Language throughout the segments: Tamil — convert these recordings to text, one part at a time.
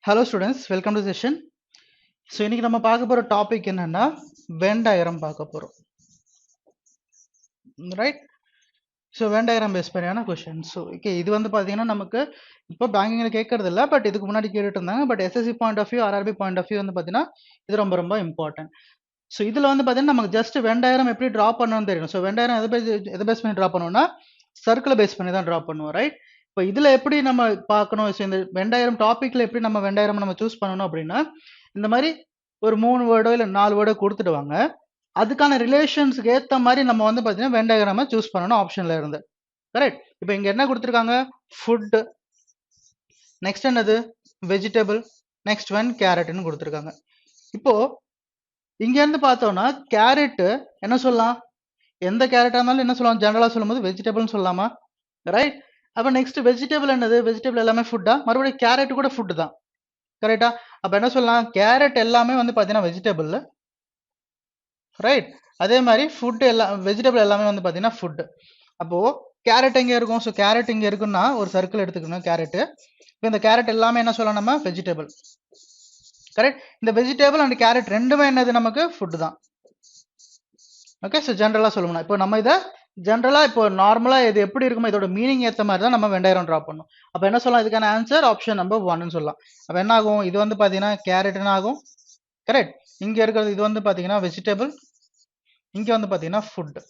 Hello students, welcome to session. So இன்னைக்கு நம்ம பார்க்க போற டாபிக் என்னன்னா வென் டயக்ராம் பார்க்க போறோம். Right? So Venn diagram base பண்ணியான கொஸ்டின். ஸோ ஓகே, இது வந்து பார்த்தீங்கன்னா நமக்கு இப்போ பேங்கிங்கில் கேட்கறது இல்லை, பட் இதுக்கு முன்னாடி கேட்டுட்டு இருந்தாங்க. But SSC point of view, RRB point of view வந்து பார்த்தீங்கன்னா இது ரொம்ப ரொம்ப இம்பார்ட்டன்ட். ஸோ இதில் வந்து பார்த்தீங்கன்னா நமக்கு ஜஸ்ட் வென் டயக்ராம் எப்படி ட்ரா பண்ணணும்னு தெரியும். ஸோ வென் டயக்ராம் எதை பேஸ் பண்ணி ட்ரா பண்ணுவோம்னா சர்க்கிளை பேஸ் பண்ணி தான் ட்ரா பண்ணுவோம். ரைட்? இப்போ இதில் எப்படி நம்ம பார்க்கணும், ஸோ இந்த வென் டயக்ராம் டாப்பிக்கில் எப்படி நம்ம வென் டயக்ராம் நம்ம சூஸ் பண்ணணும் அப்படின்னா இந்த மாதிரி ஒரு 3 வேர்டோ இல்லை 4 வேர்டோ கொடுத்துடுவாங்க. அதுக்கான ரிலேஷன்ஸ்க்கு ஏற்ற மாதிரி நம்ம வந்து பார்த்தீங்கன்னா வென் டயக்ராமை சூஸ் பண்ணணும் ஆப்ஷன்ல இருந்து. கரெக்ட்? இப்போ இங்கே என்ன கொடுத்துருக்காங்க? ஃபுட், நெக்ஸ்ட் என்னது வெஜிடபிள், நெக்ஸ்ட் ஒன் கேரட்னு கொடுத்துருக்காங்க. இப்போ இங்க இருந்து பார்த்தோம்னா கேரட் என்ன சொல்லலாம்? எந்த கேரட்டா இருந்தாலும் என்ன சொல்லலாம்? ஜெனரலா சொல்லும்போது வெஜிடபிள்னு சொல்லலாமா? ரைட்? அப்போ நெக்ஸ்ட் வெஜிடபிள் என்னது? வெஜிடபிள் எல்லாமே ஃபுட்டா? மறுபடியும் கேரட் கூட ஃபுட் தான். கரெக்டா? அப்ப என்ன சொல்லலாம்? கேரட் எல்லாமே வந்து பாத்தீங்கன்னா வெஜிடபிள். ரைட்? அதே மாதிரி ஃபுட் எல்லாம் வெஜிடபிள் எல்லாமே வந்து பாத்தீங்கன்னா ஃபுட். அப்போ கேரட் எங்க இருக்கும்? ஸோ கேரட் இங்க இருக்குன்னா ஒரு சர்க்கிள் எடுத்துக்கணும் கேரட். இப்போ இந்த கேரட் எல்லாமே என்ன சொல்லலாம் நம்ம? வெஜிடபிள். கரெக்ட்? இந்த வெஜிடபிள் அண்ட் கேரட் ரெண்டுமே என்னது? நமக்கு ஃபுட் தான். ஓகே, ஸோ ஜென்ரலா சொல்லணும். இப்போ நம்ம இதை ஜென்ரலா இப்போ நார்மலா இது எப்படி இருக்குமோ இதோட மீனிங் ஏற்ற மாதிரி தான் நம்ம வென் டயக்ராம் ட்ரா பண்ணணும். அப்போ என்ன சொல்லலாம்? இதுக்கான ஆன்சர் ஆப்ஷன் நம்பர் 1ன்னு சொல்லலாம். அப்போ என்ன ஆகும்? இது வந்து பாத்தீங்கன்னா கேரட்னு ஆகும். கரெக்ட்? இங்க இருக்கிறது இது வந்து பாத்தீங்கன்னா வெஜிடபிள், இங்க வந்து பாத்தீங்கன்னா ஃபுட்.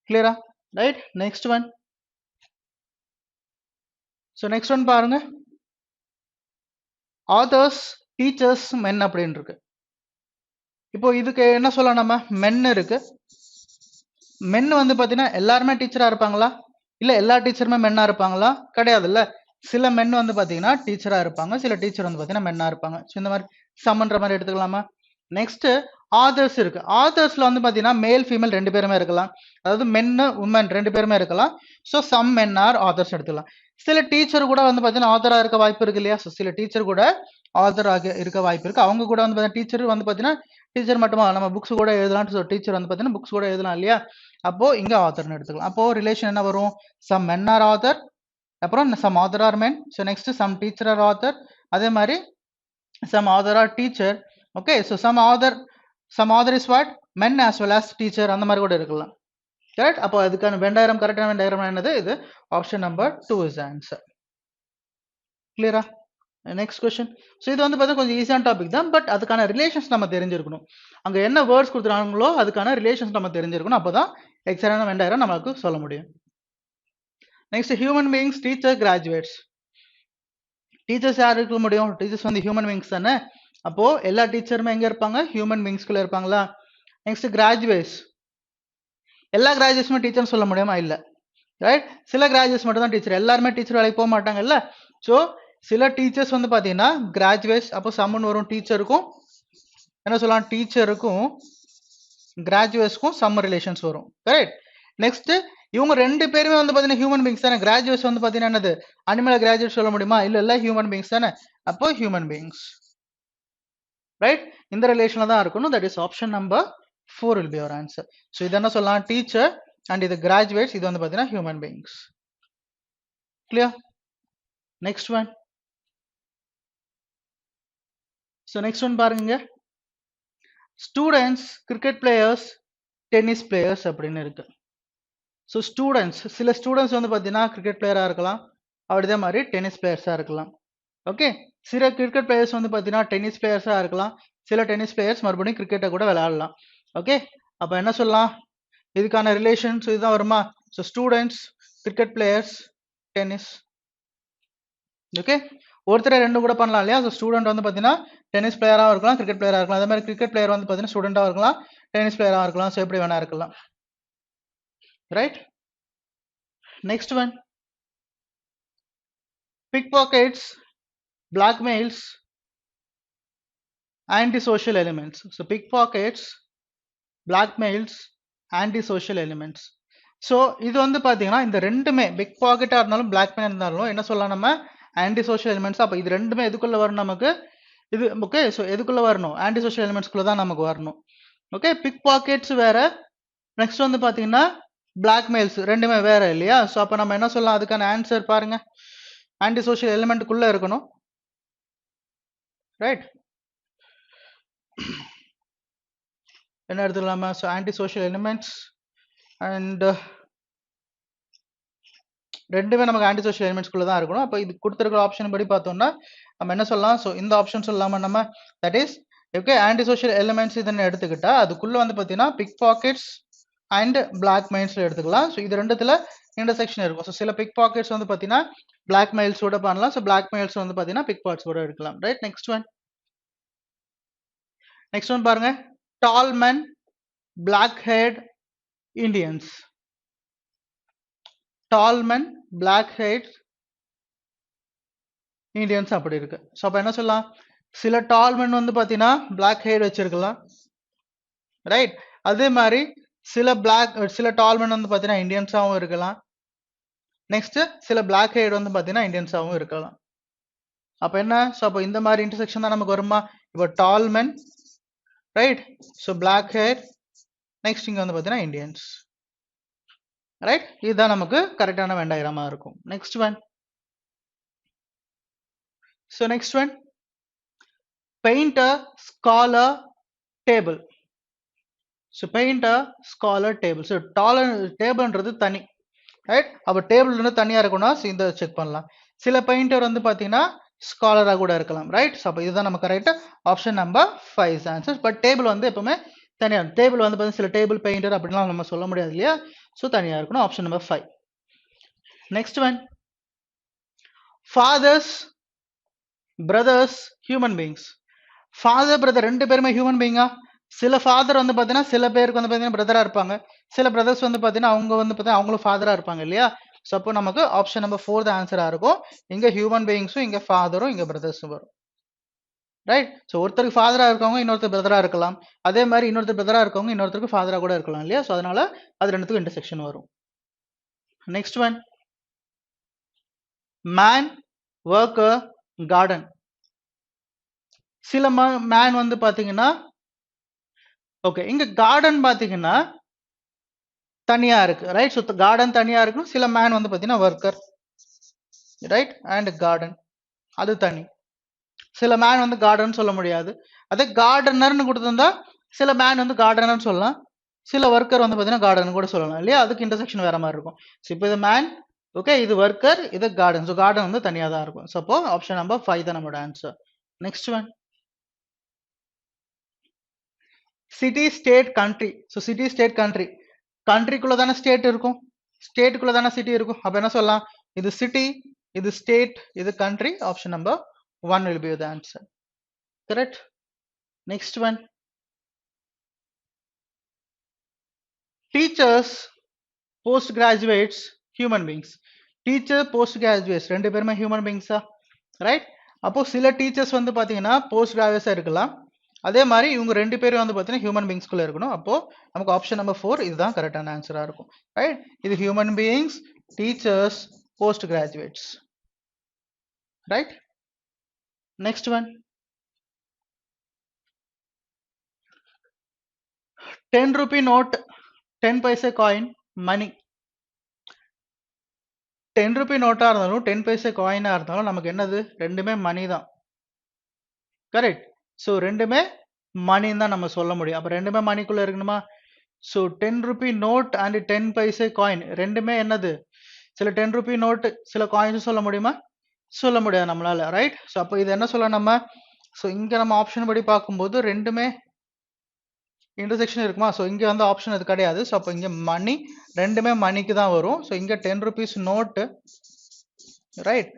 கிளியரா? Right? Next one. So next one பாருங்க, ஆதர்ஸ், டீச்சர்ஸ், மென் அப்படின்னு இருக்கு. இப்போ இதுக்கு என்ன சொல்லலாம் நம்ம? மென் இருக்கு. மென் வந்து பாத்தீங்கன்னா எல்லாருமே டீச்சரா இருப்பாங்களா? இல்ல எல்லா டீச்சருமே மென்னா இருப்பாங்களா? கிடையாதுல்ல. சில மென் வந்து பாத்தீங்கன்னா டீச்சரா இருப்பாங்க, சில டீச்சர் வந்து பாத்தீங்கன்னா மென்னா இருப்பாங்க. ஸோ இந்த மாதிரி சம்மன்ற மாதிரி எடுத்துக்கலாமா? நெக்ஸ்ட் ஆதர்ஸ் இருக்கு. ஆதர்ஸ்ல வந்து பாத்தீங்கன்னா மேல் ஃபீமேல் ரெண்டு பேருமே இருக்கலாம், அதாவது மென்னு உமன் ரெண்டு பேருமே இருக்கலாம். So some men are authors எடுத்துக்கலாம். சில டீச்சர் கூட வந்து பாத்தீங்கன்னா ஆதரா இருக்க வாய்ப்பு இருக்கு இல்லையா? ஸோ சில டீச்சர் கூட ஆதராக இருக்க வாய்ப்பு இருக்கு. அவங்க கூட வந்து பாத்தீங்கன்னா டீச்சர் வந்து பாத்தீங்கன்னா டீச்சர் மட்டுமா நம்ம புக்ஸ் கூட எழுதலாம். ஸோ டீச்சர் வந்து பாத்தீங்கன்னா புக்ஸ் கூட எழுதலாம் இல்லையா? அப்போ இங்க ஆதர்னு எடுத்துக்கலாம். அப்போ ரிலேஷன் என்ன வரும்? சம் மென் ஆர் ஆதர், அப்புறம் some author are men. So next some teacher are author, அதே மாதிரி some author are teacher. Okay, so some author is what? Men as well as teacher, அந்த மாதிரி கூட இருக்கலாம். கரெக்ட்? அப்போ அதுக்கான வென் டயக்ராம் கரெக்டான வென் டயக்ராம் என்னது? இது ஆப்ஷன் நம்பர் 2 இஸ் ஆன்சர். கிளியரா? Next question. ஸோ இது வந்து பார்த்தா கொஞ்சம் ஈஸியான டாபிக் தான், பட் அதுக்கான ரிலேஷன்ஸ் நம்ம தெரிஞ்சிருக்கணும். அங்கே என்ன வேர்ட்ஸ் கொடுத்துறாங்களோ அதுக்கான ரிலேஷன்ஸ் நம்ம தெரிஞ்சிருக்கணும். அப்போ தான் எக்ஸாக்டான வென் டயக்ராம் நமக்கு சொல்ல முடியும். Next human beings, teacher, graduates. Teachers யார் இருக்க முடியும்? டீச்சர்ஸ் வந்து ஹியூமன் பீயிங்ஸ் தானே. அப்போ எல்லா டீச்சருமே எங்க இருப்பாங்க? ஹியூமன் பீயிங்ஸ்குள்ள இருப்பாங்களா? Next graduates. எல்லா கிராஜுவேட்ஸுமே டீச்சர்னு சொல்ல முடியுமா? இல்ல. ரைட்? சில கிராஜுவேட்ஸ் மட்டும் தான் டீச்சர், எல்லாருமே டீச்சர் வேலைக்கு போக மாட்டாங்கல்ல. ஸோ சில டீச்சர்ஸ் வந்து பாத்தீங்கன்னா கிராஜுவேட்ஸ். அப்போ சம்முன்னு வரும். டீச்சருக்கும் என்ன சொல்லலாம்? டீச்சருக்கும் கிராஜுவேட்ஸ்க்கும் சம் ரிலேஷன்ஸ் வரும். கரெக்ட்? நெக்ஸ்ட் இவங்க ரெண்டு பேருமே வந்து பாத்தீங்கன்னா ஹியூமன் பீயிங்ஸ் தானே. கிராஜுவேட்ஸ் வந்து பாத்தீங்கன்னா என்னது? அனிமல் கிராஜுவேட் சொல்ல முடியுமா? இல்ல இல்ல, ஹியூமன் பீயிங்ஸ் தானே. அப்போ ஹியூமன் பீயிங்ஸ். ரைட்? இந்த ரிலேஷன்ல தான் இருக்கணும். That is option number 4 will be your answer. So இது என்ன சொல்லலாம்? டீச்சர் அண்ட் இது கிராஜுவேட்ஸ், இது வந்து பாத்தீங்கன்னா human beings. Clear? Next one. So next one பாருங்க, students, cricket players, tennis players அப்படின்னு இருக்கு. ஸோ ஸ்டூடெண்ட்ஸ், சில ஸ்டூடெண்ட்ஸ் வந்து பார்த்தீங்கன்னா கிரிக்கெட் பிளேயராக இருக்கலாம், அதே மாதிரி டென்னிஸ் பிளேயர்ஸாக இருக்கலாம். ஓகே, சில கிரிக்கெட் பிளேயர்ஸ் வந்து பார்த்தீங்கன்னா டென்னிஸ் பிளேயர்ஸாக இருக்கலாம், சில டென்னிஸ் பிளேயர்ஸ் மறுபடியும் கிரிக்கெட்டை கூட விளையாடலாம். ஓகே, அப்போ என்ன சொல்லலாம்? இதுக்கான ரிலேஷன்ஸ் இதுதான் வருமா? So students, cricket players, tennis. Okay, ஒருத்தர் ரெண்டு கூட பண்ணலாம் இல்லையா? ஸோ ஸ்டூடெண்ட் வந்து பார்த்தீங்கன்னா டென்னிஸ் பிளேயராக இருக்கலாம், கிரிக்கெட் பிளேயராக இருக்கலாம். அதே மாதிரி கிரிக்கெட் பிளேயர் வந்து பார்த்தீங்கன்னா ஸ்டூடெண்டாக இருக்கலாம், டென்னிஸ் பிளேயராக இருக்கலாம். ஸோ எப்படி வேணா இருக்கலாம். Right? Next one, pickpockets, blackmails, antisocial elements. So pickpockets, blackmails, antisocial elements. So இது வந்து பார்த்தீங்கன்னா இந்த ரெண்டுமே பிக் பாக்கெட்டாக இருந்தாலும் பிளாக்மெயில் இருந்தாலும் என்ன சொல்லலாம் நம்ம? Anti social elements. அப்போ இது ரெண்டுமே எதுக்குள்ள வரும் நமக்கு? இது ஓகே. ஸோ எதுக்குள்ள வரணும்? ஆன்டி சோஷியல் எலிமெண்ட்ஸ்குள்ள தான் நமக்கு வரணும். ஓகே, பிக் பாக்கெட்ஸ் வேற, நெக்ஸ்ட் வந்து பார்த்தீங்கன்னா பிளாக்மெயில்ஸ் ரெண்டுமே வேற இல்லையா? ஸோ அப்போ நம்ம என்ன சொல்லலாம்? அதுக்கான ஆன்சர் பாருங்க, ஆன்டி சோஷியல் எலிமெண்ட்டுக்குள்ள இருக்கணும், ரைட்? என்ன எடுத்துக்கலாமா? So anti social elements and ரெண்டுமே நமக்கு ஆன்டி சோஷியல் எலிமெண்ட்ஸ்குள்ள தான் இருக்கணும். அப்போ இது கொடுத்துருக்கிற ஆப்ஷன் படி பார்த்தோம்னா நம்ம என்ன சொல்லலாம்? ஸோ இந்த ஆப்ஷன் சொல்லலாமா நம்ம? That is okay, anti social elements இதுன்னு எடுத்துக்கிட்டா அதுக்குள்ள வந்து பார்த்தீங்கன்னா பிக் பாக்கெட்ஸ் அண்ட் பிளாக் மெயில்ஸ்ல எடுத்துக்கலாம். ஸோ இது ரெண்டுத்துல இன்டர்செக்ஷன் இருக்கும். ஸோ சில பிக் பாக்கெட்ஸ் வந்து பார்த்தீங்கன்னா பிளாக் மெயில்ஸோட பண்ணலாம். ஸோ பிளாக் மெயில்ஸ் வந்து பார்த்தீங்கன்னா பிக் பாக்கெட்ஸோட எடுக்கலாம், ரைட்? நெக்ஸ்ட் ஒன் பாருங்க, டால் மென் பிளாக் ஹெட் இண்டியன்ஸ். டால் மென் பிளாக் ஹெட் இண்டியன்ஸ் அப்படி இருக்கு. ஸோ அப்போ என்ன சொல்லலாம்? சில டால் மென் வந்து பார்த்தீங்கன்னா பிளாக் ஹெட் வச்சிருக்கலாம், ரைட்? அதே மாதிரி சில டால் மென் வந்து பார்த்தீங்கன்னா இந்தியன்ஸாகவும் இருக்கலாம். நெக்ஸ்ட் சில பிளாக் ஹெட் வந்து பார்த்தீங்கன்னா இந்தியன்ஸாகவும் இருக்கலாம். அப்போ என்ன? ஸோ அப்போ இந்த மாதிரி இன்டர்செக்ஷன் தான் நமக்கு வருமா? இப்போ tall men, right? So black head, next இங்கே வந்து பார்த்தீங்கன்னா இந்தியன்ஸ், ரைட்? இதுதான் நமக்கு கரெக்டான வென் டயக்ராமா இருக்கும். Next one, so next one, paint a scholar table. So paint a scholar table. So டேபிள்ன்றது தனி, ரைட்? அப்போ டேபிள் இருந்து தனியாக இருக்கும்னா இந்த செக் பண்ணலாம். சில பெயிண்டர் வந்து பார்த்தீங்கன்னா ஸ்காலராக கூட இருக்கலாம், ரைட்? ஸோ அப்போ இதுதான் நம்ம correct option number 5 answers. But table வந்து எப்பவுமே தனியாக, டேபிள் வந்து பார்த்தீங்கன்னா சில டேபிள் பெயிண்டர் அப்படின்லாம் நம்ம சொல்ல முடியாது இல்லையா? ஸோ தனியாக இருக்கணும். Option number 5. Next one, fathers brothers human beings. Father brother ரெண்டு பேருமே ஹியூமன் பீயிங்கா? சில ஃபாதர் வந்து பார்த்தீங்கன்னா சில பேருக்கு வந்து பார்த்தீங்கன்னா பிரதரா இருப்பாங்க, சில பிரதர்ஸ் வந்து பார்த்தீங்கன்னா அவங்க வந்து பார்த்தீங்கன்னா அவங்களும் ஃபாதரா இருப்பாங்க இல்லையா? ஸோ அப்போ நமக்கு ஆப்ஷன் நம்பர் 4 தான் ஆன்சராக இருக்கும். இங்கே ஹியூமன் பீயிங்ஸும் இங்கே ஃபாதரும் இங்கே பிரதர்ஸும் வரும், ரைட்? ஸோ ஒருத்தருக்கு ஃபாதராக இருக்கவங்க இன்னொருத்தர் பிரதராக இருக்கலாம், அதே மாதிரி இன்னொருத்தர் பிரதராக இருக்கவங்க இன்னொருத்தருக்கு ஃபாதராக கூட இருக்கலாம் இல்லையா? ஸோ அதனால அது ரெண்டுத்துக்கும் இன்டர்செக்ஷன் வரும். Next one, man worker garden. சில மேன் வந்து பார்த்தீங்கன்னா ஓகே, இங்க கார்டன் பார்த்தீங்கன்னா தனியா இருக்கு, ரைட்? ஸோ கார்டன் தனியா இருக்கும். சில மேன் வந்து பார்த்தீங்கன்னா ஒர்க்கர், ரைட்? அண்ட் கார்டன் அது தனி. சில மேன் வந்து கார்டன் சொல்ல முடியாது. அதே கார்டனர்னு கொடுத்திருந்தா சில மேன் வந்து கார்டனர்னு சொல்லலாம், சில ஒர்க்கர் வந்து பார்த்தீங்கன்னா கார்டன் கூட சொல்லலாம் இல்லையா? அதுக்கு இன்டர்செக்ஷன் வேற மாதிரி இருக்கும். ஸோ இப்போ இது மேன், ஓகே, இது ஒர்க்கர், இது கார்டன். ஸோ கார்டன் வந்து தனியாக தான் இருக்கும். ஸோ அப்போ ஆப்ஷன் நம்பர் 5 தான் நம்மளோட answer. Next one, city state country. So city state country, கண்ட்ரிக்குள்ள தானே ஸ்டேட் இருக்கும், ஸ்டேட்டுக்குள்ள தானே சிட்டி இருக்கும். அப்ப என்ன சொல்லலாம்? இது சிட்டி, இது ஸ்டேட், இது country. Option number 1 will be the answer. Correct. Next one, teachers postgraduates human beings. Teacher post graduates ரெண்டு பேருமே ஹியூமன் பீயிங்ஸா, ரைட்? அப்போ சில டீச்சர்ஸ் வந்து பார்த்தீங்கன்னா போஸ்ட் கிராஜுவேட்ஸாக இருக்கலாம், அதே மாதிரி இவங்க ரெண்டு பேரும் வந்து பார்த்தீங்கன்னா ஹியூமன் பீயிங்ஸ்குள்ள இருக்கணும். அப்போ நமக்கு ஆப்ஷன் நம்பர் 4 இதுதான் கரெக்டான ஆன்சராக இருக்கும், ரைட்? இது human beings, teachers, post graduates, right? Next one, 10 rupee note, 10 paise coin, money. 10 rupee NOTA இருந்தாலும் 10 பைசா காயினா இருந்தாலும் நமக்கு என்னது? ரெண்டுமே மணி தான், கரெக்ட்? ஸோ ரெண்டுமே மணின்னு தான் நம்ம சொல்ல முடியும். அப்போ ரெண்டுமே மணிக்குள்ள இருக்கணுமா? So 10 rupee note and 10 paisa coin ரெண்டுமே என்னது? சில 10 rupee நோட் சில காயின்ஸ் சொல்ல முடியுமா? சொல்ல முடியாது நம்மளால, ரைட்? ஸோ அப்போ இது என்ன சொல்ல நம்ம? ஸோ இங்க நம்ம ஆப்ஷன் படி பார்க்கும்போது ரெண்டுமே இன்டர்செக்ஷன் இருக்குமா? ஸோ இங்கே வந்து ஆப்ஷன் அது கிடையாது. ஸோ அப்போ இங்கே மணி ரெண்டுமே மணிக்கு தான் வரும். ஸோ இங்கே 10 rupees நோட்டு, ரைட்?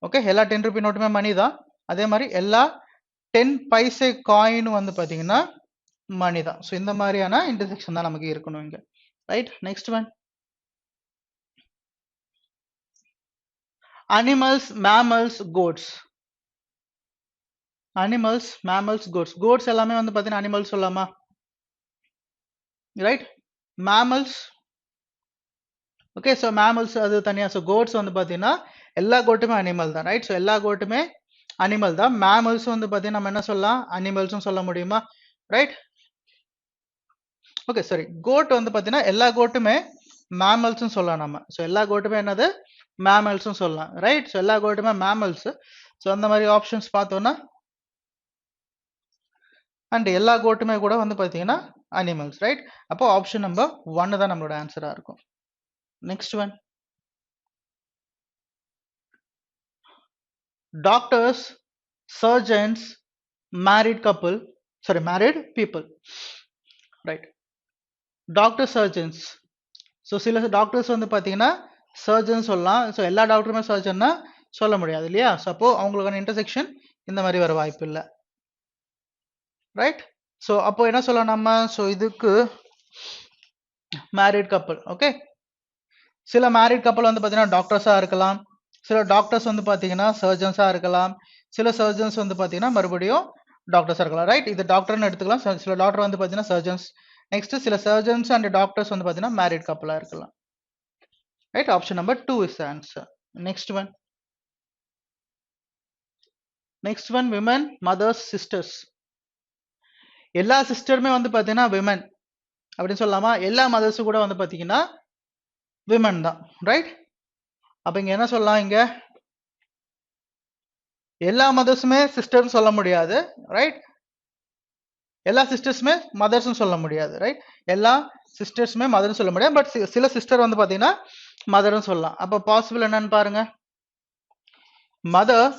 ஓகே, எல்லா 10 rupee நோட்டுமே மணி தான். அதே மாதிரி எல்லா 10 பைசே காயின் வந்து பார்த்தீங்கன்னா மணி தான். ஸோ இந்த மாதிரியான இன்டர்செக்ஷன் தான் நமக்கு இருக்கணும் இங்கே, right? Next one, animals, mammals, goats. Animals, mammals, goats. Goats எல்லாமே வந்து பார்த்தீங்கன்னா அனிமல்ஸ் சொல்லலாமா, right? Mammals, okay, so mammals அது தனியாக. ஸோ கோட்ஸ் வந்து பார்த்தீங்கன்னா எல்லா கோட்டுமே அனிமல் தான், ரைட்? ஸோ எல்லா கோட்டுமே அனிமல் தான். மேமல்ஸ் வந்து பார்த்தீங்கன்னா நம்ம என்ன சொல்லலாம்? அனிமல்ஸும் சொல்ல முடியுமா, ரைட்? ஓகே, சரி, கோட் வந்து பார்த்தீங்கன்னா எல்லா கோட்டுமே மேமல்ஸும் சொல்லலாம் நம்ம. ஸோ எல்லா கோட்டுமே என்னது? மேமல்ஸும் சொல்லலாம் ரைட். ஸோ எல்லா கோட்டுமே மேமல்ஸ். ஸோ அந்த மாதிரி ஆப்ஷன்ஸ் பார்த்தோன்னா அண்ட் எல்லா கோட்டுமே கூட வந்து பார்த்தீங்கன்னா அனிமல்ஸ் ரைட். அப்போ ஆப்ஷன் நம்பர் 1 தான் நம்மளோட ஆன்சரா இருக்கும். Next one, doctors, surgeons, married couple, sorry married people right. Doctor, surgeons. So சில டாக்டர்ஸ் வந்து பார்த்தீங்கன்னா சர்ஜன் சொல்லலாம். ஸோ எல்லா டாக்டருமே சர்ஜன்னா சொல்ல முடியாது இல்லையா. ஸோ அப்போ அவங்களுக்கான இன்டர்செக்ஷன் இந்த மாதிரி வர வாய்ப்பு இல்லை ரைட். ஸோ அப்போ என்ன சொல்லலாம் நம்ம, ஸோ இதுக்கு மேரிட் கப்பல். ஓகே, சில மேரிட் கப்பல் வந்து பார்த்தீங்கன்னா டாக்டர்ஸாக இருக்கலாம், சில டாக்டர்ஸ் வந்து பார்த்தீங்கன்னா சர்ஜன்ஸாக இருக்கலாம், சில சர்ஜன்ஸ் வந்து பார்த்தீங்கன்னா மறுபடியும் டாக்டர்ஸாக இருக்கலாம் ரைட். இது டாக்டர்னு எடுத்துக்கலாம். சில டாக்டர் வந்து பார்த்தீங்கன்னா சர்ஜன்ஸ். நெக்ஸ்ட் சில சர்ஜன்ஸ் அண்ட் டாக்டர்ஸ் வந்து பார்த்தீங்கன்னா மேரிட் கப்பலாக இருக்கலாம் right. Option number 2 is the answer. Next one, next one, women, mothers, sisters. எல்லா சிஸ்டருமே வந்து பார்த்தீங்கன்னா விமன் அப்படின்னு சொல்லலாமா. எல்லா மதர்ஸும் கூட வந்து பார்த்தீங்கன்னா விமன் தான் ரைட். அப்ப இங்க என்ன சொல்லலாம், இங்க எல்லா மதர்ஸுமே சிஸ்டர்னு சொல்ல முடியாது ரைட். எல்லா சிஸ்டர்ஸுமே மதர்ஸ்னு சொல்ல முடியாது ரைட். எல்லா சிஸ்டர்ஸுமே மதர்னு சொல்ல முடியாது. பட் சில சிஸ்டர் வந்து பாத்தீங்கன்னா மதர்னு சொல்லலாம். அப்ப பாசிபிள் என்னன்னு பாருங்க, மதர்,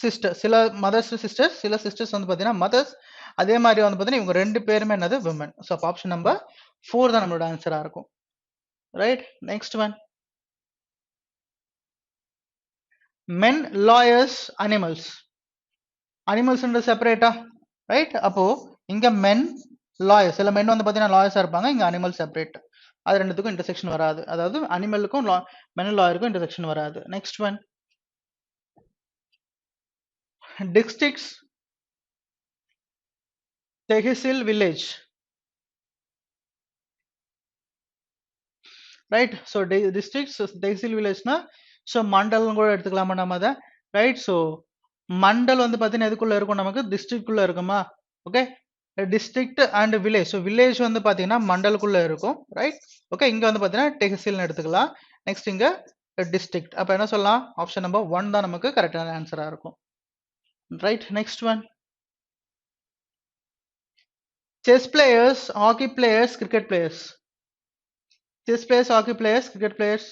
சிஸ்டர். சில மதர்ஸ் சிஸ்டர்ஸ், சில சிஸ்டர்ஸ் வந்து பாத்தீங்கன்னா மதர்ஸ். அதே மாதிரி வந்து பாத்தீங்கன்னா இவங்க ரெண்டு பேருமே என்னது விமன். ஸோ அப்போ ஆப்ஷன் நம்பர் 4 தான் நம்மளோட ஆன்சரா இருக்கும் right. Next one, men, lawyers, animals. Animals செப்பரேட்டா ரைட். அப்போ இங்க மென், லாயர்ஸ். சில மென் வந்து பாத்தீங்கன்னா லாயர்ஸா இருப்பாங்க, இங்க அனிமல் செப்பரேட். அது ரெண்டுத்துக்கும் இன்டர்செக்ஷன் வராது. அதாவது அனிமலுக்கும் மென் லாயருக்கும் இன்டர்செக்ஷன் வராது. Next one, districts, tehsil village right. So districts, tehsil வில்லேஜ்னா ஸோ மண்டலம் கூட எடுத்துக்கலாமா நம்ம அதை ரைட். ஸோ மண்டல் வந்து பார்த்தீங்கன்னா எதுக்குள்ள இருக்கும், நமக்கு டிஸ்ட்ரிக்ட்குள்ள இருக்குமா. Okay, district and village. So village வந்து பார்த்தீங்கன்னா மண்டலுக்குள்ள இருக்கும் ரைட். ஓகே, இங்க வந்து பார்த்தீங்கன்னா டெஹசில்னு எடுத்துக்கலாம். நெக்ஸ்ட் இங்க டிஸ்ட்ரிக்ட். அப்போ என்ன சொல்லலாம், ஆப்ஷன் நம்பர் 1 தான் நமக்கு கரெக்டான ஆன்சரா இருக்கும் right. Next one, chess players, hockey players, cricket players. Chess players, hockey players, cricket players.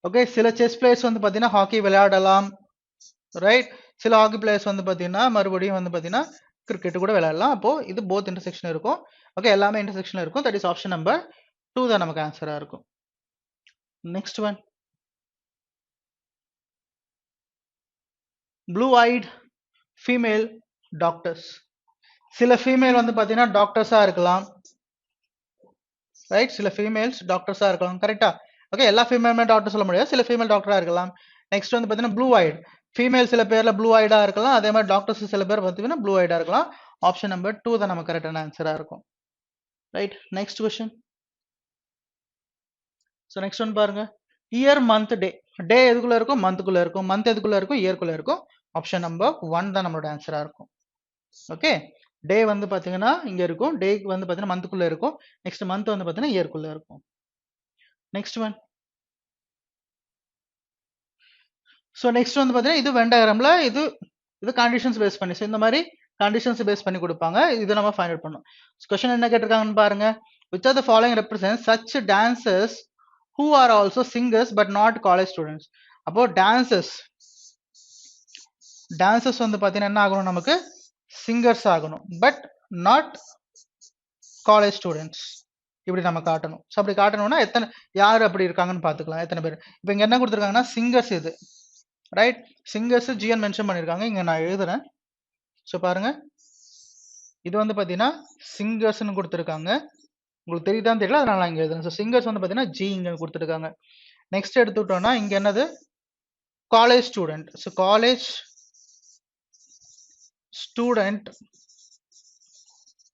Okay, சில செஸ் பிளேயர்ஸ் வந்து பார்த்தீங்கன்னா ஹாக்கி விளையாடலாம் ரைட். சில ஹாக்கி பிளேயர்ஸ் வந்து பார்த்தீங்கன்னா மறுபடியும் வந்து பார்த்தீங்கன்னா கிரிக்கெட் கூட விளையாடலாம். அப்போ இது போத் இன்டர்செக்ஷன் இருக்கும். ஓகே, எல்லாமே இன்டர்செக்ஷன் இருக்கும். தட் இஸ் ஆப்ஷன் நம்பர் 2 தான் நமக்கு ஆன்சரா இருக்கும். நெக்ஸ்ட் ஒன், ப்ளூ ஐட் ஃபீமேல் டாக்டர்ஸ். சில ஃபீமேல் வந்து பார்த்தீங்கன்னா டாக்டர்ஸா இருக்கலாம் ரைட். சில ஃபீமேல்ஸ் டாக்டர்ஸா இருக்கலாம் கரெக்டா. ஓகே, எல்லா ஃபீமேலுமே டாக்டர் சொல்ல முடியாது, சில ஃபீமேல் டாக்டரா இருக்கலாம். நெக்ஸ்ட் வந்து பார்த்தீங்கன்னா ப்ளூ ஐட் ஃபீமேல், சில பேர்ல ப்ளூ ஐடா இருக்கலாம். அதே மாதிரி டாக்டர்ஸ் சில பேர் பார்த்தீங்கன்னா ப்ளூ ஐடா இருக்கலாம். ஆப்ஷன் நம்பர் 2 தான் நமக்கு கரெக்டான ஆன்சரா இருக்கும் right. Next question. So next one பாருங்க, இயர், மந்த், டே. டே எதுக்குள்ள இருக்கும், மந்த்துக்குள்ள இருக்கும். மந்த் எதுக்குள்ள இருக்கும், இயர்க்குள்ள இருக்கும். ஆப்ஷன் நம்பர் 1 தான் நம்மளோட ஆன்சரா இருக்கும். ஓகே, டே வந்து பாத்தீங்கன்னா இங்க இருக்கும், டே வந்து பாத்தீங்கன்னா மந்த்துக்குள்ள இருக்கும். நெக்ஸ்ட் மந்த் வந்து பாத்தீங்கன்னா இயர்க்குள்ள இருக்கும். நெக்ஸ்ட் ஒன், ஸோ நெக்ஸ்ட் வந்து பாத்தீங்கன்னா இது வென் டயக்ராம்ல இது இது கண்டிஷன்ஸ் பேஸ் பண்ணி. ஸோ இந்த மாதிரி கண்டிஷன்ஸ் பேஸ் பண்ணி கொடுப்பாங்க. இது நம்ம ஃபைண்ட் அவுட் பண்ணணும். கொஸ்டின் என்ன கேட்டிருக்காங்கன்னு பாருங்க, which are the following represent such dancers who are also singers but not college students. அப்போ டான்சர்ஸ் வந்து பாத்தீங்கன்னா என்ன ஆகணும், நமக்கு சிங்கர்ஸ் ஆகணும், பட் நாட் காலேஜ் ஸ்டூடெண்ட்ஸ். இப்படி நம்ம காட்டணும். ஸோ அப்படி காட்டணும்னா எத்தனை யார் அப்படி இருக்காங்கன்னு பார்த்துக்கலாம், எத்தனை பேர். இப்போ இங்க என்ன கொடுத்துருக்காங்கன்னா சிங்கர்ஸ் இது ரைட். சிங்கர்ஸ் ஜிஎன் மென்ஷன் பண்ணியிருக்காங்க, இங்க நான் எழுதுறேன். ஸோ பாருங்க, இது வந்து பாத்தீங்கன்னா சிங்கர்ஸ்னு கொடுத்துருக்காங்க. உங்களுக்கு தெரியுதான்னு தெரியல, அதனால நான் இங்க எழுதுறேன். ஸோ சிங்கர்ஸ் வந்து பாத்தீங்கன்னா ஜி இங்க கொடுத்துருக்காங்க. நெக்ஸ்ட் எடுத்துக்கிட்டோம்னா இங்க என்னது, college student. So college student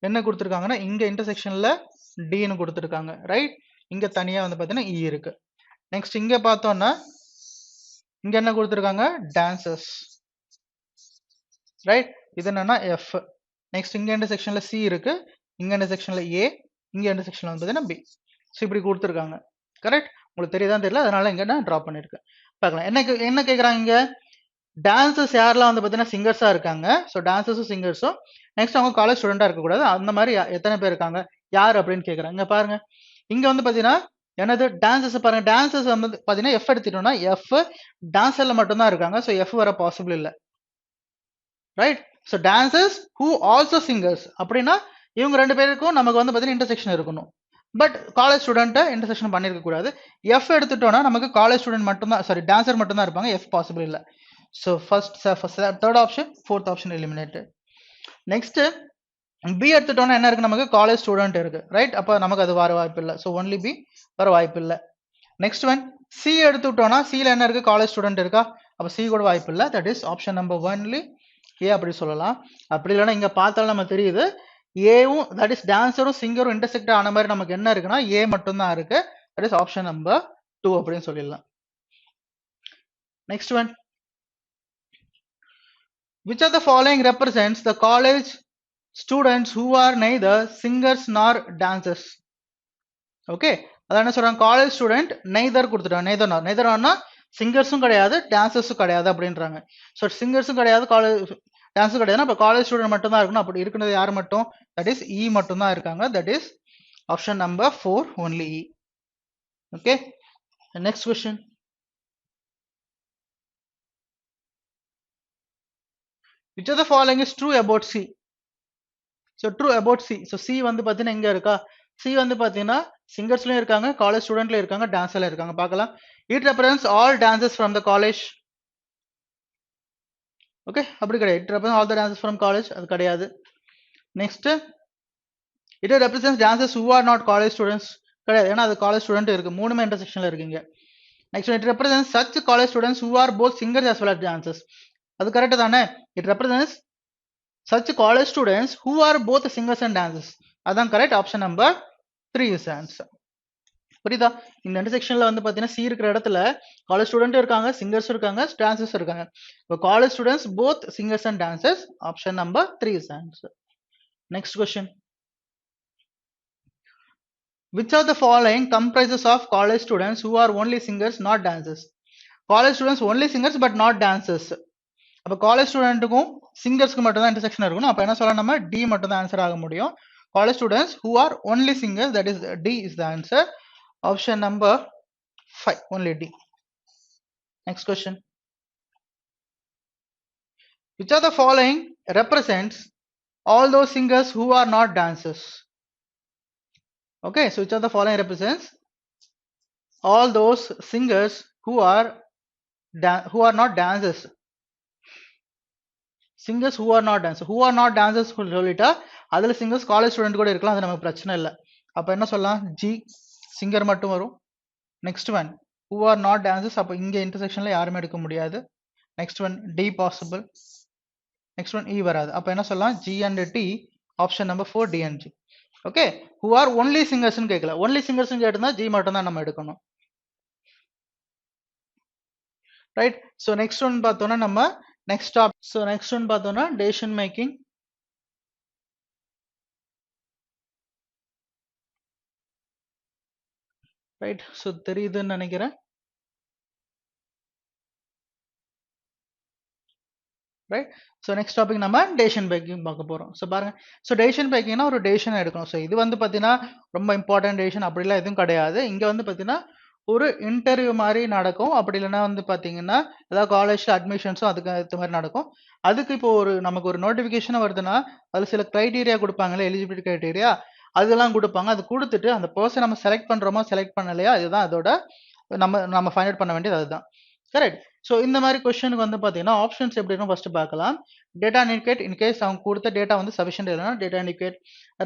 என்ன கொடுத்துருக்காங்கன்னா இங்க இன்டர்செக்ஷன்ல டின்னு கொடுத்துருக்காங்க ரைட். இங்க தனியா வந்து பாத்தீங்கன்னா இ இருக்கு. நெக்ஸ்ட் இங்க பார்த்தோம்னா இங்க என்ன கொடுத்துருக்காங்க, டான்சர்ஸ் ரைட். இது என்னன்னா எஃப். நெக்ஸ்ட் இங்க இன்டர்செக்ஷன்ல சி இருக்கு, இங்க இன்டர்செக்ஷன்ல ஏ, இங்க இன்டர்செக்ஷன்ல வந்து பாத்தீங்கன்னா பி. ஸோ இப்படி கொடுத்துருக்காங்க கரெக்ட். உங்களுக்கு தெரியுதான்னு தெரியல, அதனால இங்க நான் ட்ரா பண்ணிருக்கேன். பார்க்கலாம். என்ன கேக்குறாங்க இங்க? டான்சர்ஸ் யாரெல்லாம் வந்து பார்த்தீங்கன்னா சிங்கர்ஸா இருக்காங்க. ஸோ டான்சர்ஸும் சிங்கர்ஸும் நெக்ஸ்ட் அவங்க காலேஜ் ஸ்டூடெண்டா இருக்கக்கூடாது. அந்த மாதிரி எத்தனை பேர் இருக்காங்க, யார் அப்படின்னு கேட்குறாங்க. இங்க பாருங்க, இங்க வந்து பார்த்தீங்கன்னா என்னது டான்சர்ஸ் பாருங்க. டான்சர்ஸ் வந்து பார்த்தீங்கன்னா எஃப் எடுத்துட்டோம்னா எஃப் டான்சர்ல மட்டும்தான் இருக்காங்க. ஸோ எஃப் வர பாசிபிள் இல்லை, right? So dancers who also singers அப்படின்னா இவங்க ரெண்டு பேருக்கும் நமக்கு வந்து பார்த்தீங்கன்னா இன்டர்செக்ஷன் இருக்கணும். பட் காலேஜ் ஸ்டூடெண்ட்டை இன்டர்செக்ஷன் பண்ணிருக்க கூடாது. எஃப் எடுத்துட்டோம்னா நமக்கு காலேஜ் ஸ்டூடெண்ட் மட்டும்தான், சாரி டான்சர் மட்டும்தான் இருப்பாங்க. எஃப் பாசிபிள் இல்லை. So first third option, fourth option eliminated. Next B எடுத்துட்டோம்னா என்ன இருக்கு, நமக்கு காலேஜ் ஸ்டூடெண்ட் இருக்கு, ரைட்? அப்ப நமக்கு அது வர வாய்ப்பு இல்லை. ஸோ ஒன்லி பி வர வாய்ப்பு இல்லை. நெக்ஸ்ட் ஒன் சி எடுத்துட்டோம்னா சில என்ன இருக்கு, காலேஜ் ஸ்டூடெண்ட் இருக்கா? அப்ப சி கூட வாய்ப்பு இல்லை. That is option number only A அப்படி சொல்லலாம். அப்படி இல்லைன்னா இங்க பார்த்தாலும் நம்ம தெரியுது ஏவும் தட் இஸ் டான்சரும் சிங்கரும் இன்டர்செக்ட் ஆன மாதிரி நமக்கு என்ன இருக்குன்னா ஏ மட்டும் தான் இருக்கு. தட் இஸ் ஆப்ஷன் நம்பர் 2 அப்படின்னு சொல்லிடலாம். Next one, which of the following represents the college students who are neither singers nor dancers? Okay, அதான் என்ன சொல்றாங்க, காலேஜ் ஸ்டூடெண்ட் நெய்தர் கொடுத்துட்டாங்க. நெய்தர்னா சிங்கர்ஸும் கிடையாது டான்சர்ஸும் கிடையாது அப்படின்றாங்க. ஸோ சிங்கர்ஸும் கிடையாது காலேஜ் டான்ஸும் கிடையாது. அப்போ காலேஜ் ஸ்டூடெண்ட் மட்டும் தான் இருக்கணும். அப்படி இருக்கிறது யார் மட்டும்? தட் இஸ் இ மட்டும் தான் இருக்காங்க. That is option number 4 only E. Okay, next question. which of the following is true about C? So true about C. So C வந்து பார்த்தீங்கன்னா எங்கே இருக்கா? சி வந்து பார்த்தீங்கன்னா சிங்கர்ஸ்லையும் இருக்காங்க, காலேஜ் ஸ்டூடெண்ட்லையும் இருக்காங்க, டான்ஸர்ல இருக்காங்க. பார்க்கலாம். It represents all dancers from the college. Okay, அப்படி கிடையாது. It represents all the dancers from college, அது கிடையாது. Next, it represents dancers who are not college students, கிடையாது. ஏன்னா அது காலேஜ் ஸ்டூடெண்ட் இருக்கு, மூணுமே இன்டர்செக்ஷன்ல இருக்குங்க. Next, it represents such college students who are both singers as well as dancers, அது கரெக்ட் தானே? It represents such college students who are both singers and dancers, அதான் correct. Option number 3 is answer. புரியுதா? இந்த இன்டர்செக்ஷன்ல வந்து பாத்தீங்கன்னா சி இருக்கிற இடத்துல காலேஜ் ஸ்டூடெண்ட் இருக்காங்க, சிங்கர்ஸ் இருக்காங்க, டான்சர்ஸ் இருக்காங்க. இப்போ college students both singers and dancers, option number 3 is answer. Next question, which of the following comprises of college students who are only singers not dancers? College students only singers but not dancers. அப்போ காலேஜ் ஸ்டூடெண்ட்டுக்கும் சிங்கர்ஸ்க்கு மட்டும் தான் இன்டர்செக்ஷன் இருக்கணும். அப்போ என்ன சொல்லலாம், நம்ம டி மட்டும் தான் ஆன்சர் ஆக முடியும். College students who are only singers, that is D is the answer. Option number 5 only D. Next question, which of the following represents all those singers who are not dancers? Okay, so which of the following represents all those singers who are not dancers? Singers who are not dancer. Who are not dancers சொல்லிட்டா அதில் சிங்கர்ஸ் காலேஜ் ஸ்டூடெண்ட் கூட இருக்கலாம், அது நமக்கு பிரச்சனை இல்லை. அப்போ என்ன சொல்லலாம், ஜி சிங்கர் மட்டும் வரும். Next one who are not dancers, அப்போ இங்கே இன்டர்செக்ஷனில் யாருமே எடுக்க முடியாது. Next one D possible. Next one E வராது. அப்போ என்ன சொல்லலாம், G and D, option number 4 D and G. Okay, who are only சிங்கர்ஸ்னு கேட்கல, ஒன்லி சிங்கர்ஸ்னு கேட்டிருந்தா ஜி மட்டும் தான் நம்ம எடுக்கணும், ரைட்? ஸோ நெக்ஸ்ட் ஒன் பார்த்தோன்னா நம்ம நெக்ஸ்ட் ஒன் பார்த்தோம்னா டெசிஷன் மேக்கிங். ரைட், ஸோ தெரியுதுன்னு நினைக்கிறேன். ரைட், ஸோ நெக்ஸ்ட் டாபிக் நம்ம டெசிஷன் மேக்கிங் பார்க்க போகிறோம். ஸோ பாருங்க, ஸோ டெசிஷன் மேக்கிங்னா ஒரு டெசிஷன் எடுக்கணும். ஸோ இது வந்து பார்த்தீங்கன்னா ரொம்ப இம்பார்ட்டன்ட் டெசிஷன் அப்படிலாம் எதுவும் கிடையாது. இங்கே வந்து பார்த்தீங்கன்னா ஒரு இன்டர்வியூ மாதிரி நடக்கும். அப்படி இல்லைன்னா வந்து பார்த்தீங்கன்னா ஏதாவது காலேஜில் அட்மிஷன்ஸும் அதுக்கு ஏற்ற மாதிரி நடக்கும். அதுக்கு இப்போ நமக்கு ஒரு நோட்டிஃபிகேஷன் வருதுன்னா அதில் சில க்ரைட்டீரியா கொடுப்பாங்களே, எலிஜிபிலிட்டி க்ரைட்டீரியா அதெல்லாம் கொடுப்பாங்க. அது கொடுத்துட்டு அந்த பர்சன் நம்ம செலக்ட் பண்ணுறோமோ செலக்ட் பண்ணலையா, இதுதான் அதோட நம்ம ஃபைண்ட் அவுட் பண்ண வேண்டியது, அதுதான் கரெக்ட். ஸோ இந்த மாதிரி கொஸ்டினுக்கு வந்து பார்த்தீங்கன்னா ஆப்ஷன்ஸ் எப்படின்னு ஃபர்ஸ்ட் பார்க்கலாம். டேட்டா இண்டிகேட், இன்கேஸ் அவங்க கொடுத்த டேட்டா வந்து சஃபிஷியன்ட் இல்லைனா data indicate.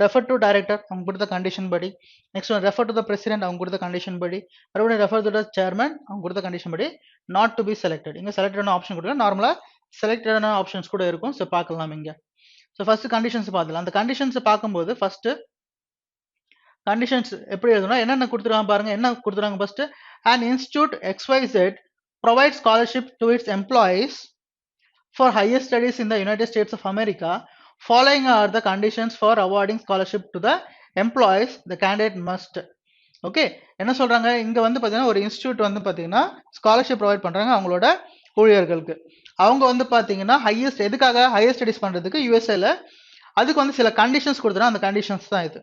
Refer to director, அவங்க கொடுத்த கண்டிஷன் படி. Next one refer to the president, அவங்க கொடுத்த கண்டிஷன் படி. மறுபடியும் ரெஃபர் டு த சேர்மன், அவங்க கொடுத்த கண்டிஷன் படி. நாட் டு பி செலக்டட், இங்கே செலக்டடான ஆப்ஷன் கொடுக்கல, நார்மலாக செலக்டடான ஆப்ஷன்ஸ் கூட இருக்கும். ஸோ பார்க்கலாம் இங்கே. ஸோ ஃபர்ஸ்ட் கண்டிஷன்ஸ் பார்த்துக்கலாம். அந்த கண்டிஷன்ஸ் பார்க்கும்போது ஃபர்ஸ்ட் கண்டிஷன்ஸ் எப்படி எழுதணும், என்னென்ன கொடுத்துருக்காங்க பாருங்க. என்ன கொடுத்துருக்காங்க first, an institute XYZ provides scholarship to its employees for higher studies in the United States of America. Following are the conditions for awarding scholarship to the employees. The candidate must. Okay, என்ன சொல்றாங்க இங்க வந்து பாத்தீங்கன்னா ஒரு இன்ஸ்டியூட் வந்து பாத்தீங்கன்னா ஸ்காலர்ஷிப் ப்ரொவைட் பண்றாங்க அவங்களோட ஊழியர்களுக்கு. அவங்க வந்து பாத்தீங்கன்னா ஹையஸ்ட் எதுக்காக ஹையர் ஸ்டடிஸ் பண்றதுக்கு யூஎஸ்ஏல அதுக்கு வந்து சில கண்டிஷன்ஸ் கொடுத்துறாங்க. அந்த கண்டிஷன்ஸ் தான் இது.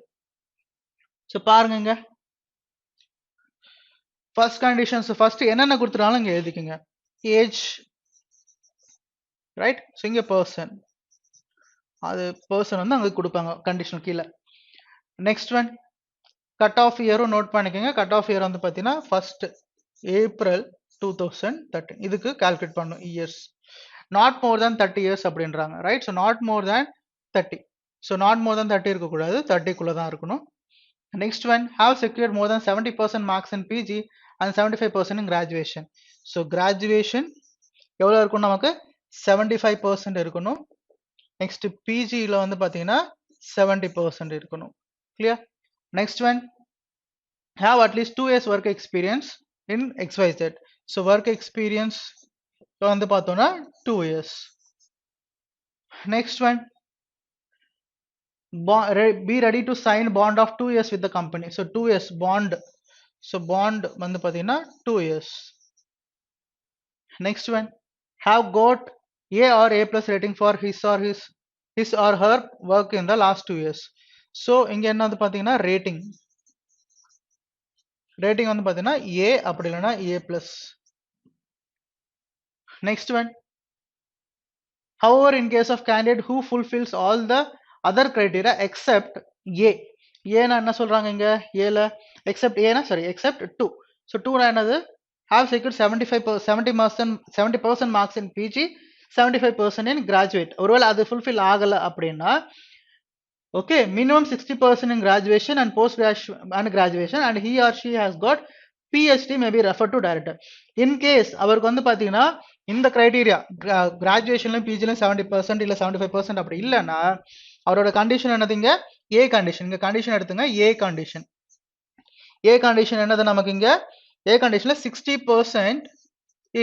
ஸோ பாருங்க இங்க ஃபர்ஸ்ட் கண்டிஷன்ஸ் ஃபர்ஸ்ட் என்னென்ன கொடுத்துறாலும் இங்க எழுதிக்கங்க. Age, right? ஸோ இங்க பர்சன், அது பர்சன் வந்து அங்க கொடுப்பாங்க கண்டிஷன் கீழே. நெக்ஸ்ட் ஒன் கட் ஆஃப் இயரும் நோட் பண்ணிக்கோங்க. கட் ஆஃப் இயர் வந்து பார்த்தீங்கன்னா ஃபர்ஸ்ட் ஏப்ரல் 2013 இதுக்கு கால்குலேட் பண்ணும் years. Not more than 30 years அப்படின்றாங்க, right? So not more than 30. So not more than 30 இருக்கக்கூடாது, 30க்குள்ள தான் இருக்கணும். Next one have secured more than 70% marks in PG and 75% in graduation. So graduation எவ்வளோ இருக்கும் நமக்கு 75% இருக்கணும். நெக்ஸ்ட் பிஜியில் வந்து பார்த்தீங்கன்னா 70% இருக்கணும். Clear? Next one have at least 2 years work experience in XYZ. So work experience வந்து பார்த்தோம்னா 2 years. Next one be ready to sign bond of 2 years with the company. So 2 years bond. So bond வந்து பார்த்தீங்கன்னா 2 years. Next one have got A or A plus rating for his or her work in the last 2 years. So இங்க என்ன வந்து பார்த்தீங்கன்னா ரேட்டிங் வந்து பார்த்தீங்கன்னா A அப்படி இல்லைன்னா A plus. Next one however in case of candidate who fulfills all the other criteria except A. ஏன்னா என்ன சொல்றாங்க இங்க ஏல except ஏனா sorry except 2. so 2 னா என்னது have secured 70% marks in PG, 75% in graduate. ஒருவேளை அது fulfill ஆகல அப்படின்னா okay minimum 60% in graduation and post graduation and he or she has got PhD may be referred to director. In case அவருக்கு வந்து பாத்தீங்கன்னா இந்த கிரைட்டீரியா கிராஜுவேஷன்லயும் பிஜிலையும் 70% இல்ல 75% அப்படி இல்லைன்னா அவரோட கண்டிஷன் என்னதுங்க ஏ கண்டிஷன். இங்க கண்டிஷன் எடுத்துங்க ஏ கண்டிஷன். ஏ கண்டிஷன் என்னது நமக்கு இங்க ஏ கண்டிஷன்ல 60%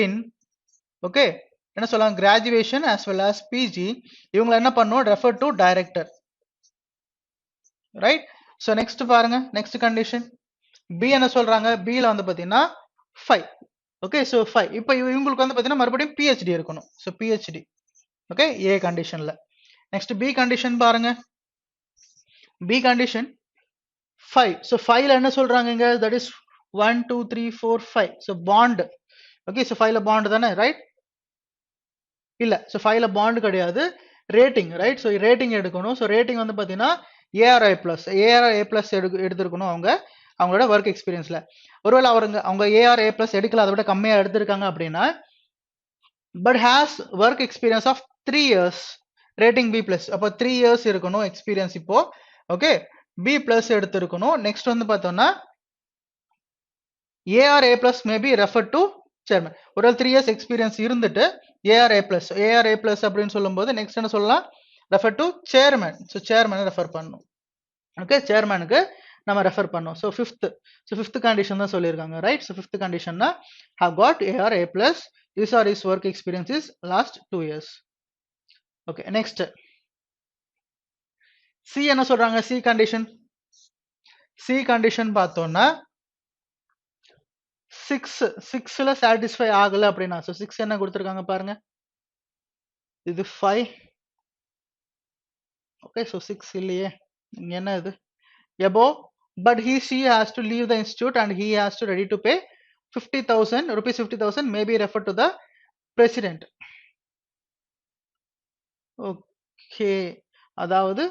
இன் ஓகே என்ன சொல்லலாம் graduation as well as PG இவங்களை என்ன பண்ணும் refer to director, right? So next பாருங்க நெக்ஸ்ட் கண்டிஷன் பி என்ன சொல்றாங்க பில வந்து பாத்தீங்கன்னா 5. ஓகே ஸோ 5 இப்போ இவங்களுக்கு வந்து பாத்தீங்கன்னா மறுபடியும் பிஹெச்டி இருக்கணும். ஸோ பிஹெச்டி ஓகே ஏ கண்டிஷன்ல. நெக்ஸ்ட் பி கண்டிஷன் பாருங்க பி கண்டிஷன் 5. ஸோ 5ல என்ன சொல்றாங்க இங்க that is 1 2 3 4 5. So band okay so 5ல பாண்ட் தானே, ரைட்? இல்ல ஸோ 5ல பாண்ட் கிடையாது, ரேட்டிங், ரைட்? ஸோ ரேட்டிங் எடுக்கணும். ஸோ ரேட்டிங் வந்து பாத்தீங்கன்னா ஏஆர்ஐ பிளஸ் எடுத்திருக்கணும் அவங்களோட ஒர்க் எக்ஸ்பீரியன்ஸ்ல. ஒருவேளை அவங்க ஏஆர் ஏ பிளஸ் எடுக்கல அதை விட கம்மியா எடுத்திருக்காங்க அப்படின்னா but has work experience of 3 years rating B plus. அப்போ 3 years இருக்கணும் எக்ஸ்பீரியன்ஸ் இப்போ. ஓகே பி பிளஸ் எடுத்திருக்கணும். நெக்ஸ்ட் வந்து பார்த்தோம்னா AR A plus maybe refer to chairman. ஒரு 3 years எக்ஸ்பீரியன்ஸ் இருந்துட்டு ஏஆர் ஏ பிளஸ் அப்படின்னு சொல்லும்போது நெக்ஸ்ட் என்ன சொல்லலாம் ரெஃபர் டு சேர்மன். ஸோ சேர்மனை ரெஃபர் பண்ணணும். ஓகே சேர்மனுக்கு நம்ம ரெஃபர் பண்ணோம். ஸோ ஃபிஃப்த் கண்டிஷன் தான் சொல்லியிருக்காங்க, ரைட்? ஸோ ஃபிஃப்த் கண்டிஷன்னா have God AR A plus is R is work experience is last 2 years. Okay next C என்ன சொல்றாங்க சி கண்டிஷன் பார்த்தோம்னா 6ல சாட்டிஸ்ஃபை ஆகல அப்படின்னா ஸோ 6 என்ன கொடுத்துருக்காங்க பாருங்க இது 5. ஓகே ஸோ 6 இல்லையே இங்க என்ன இது above but she has to leave the institute and he has to ready to pay 50,000 rupees 50,000 may be referred to the president. Okay அதாவது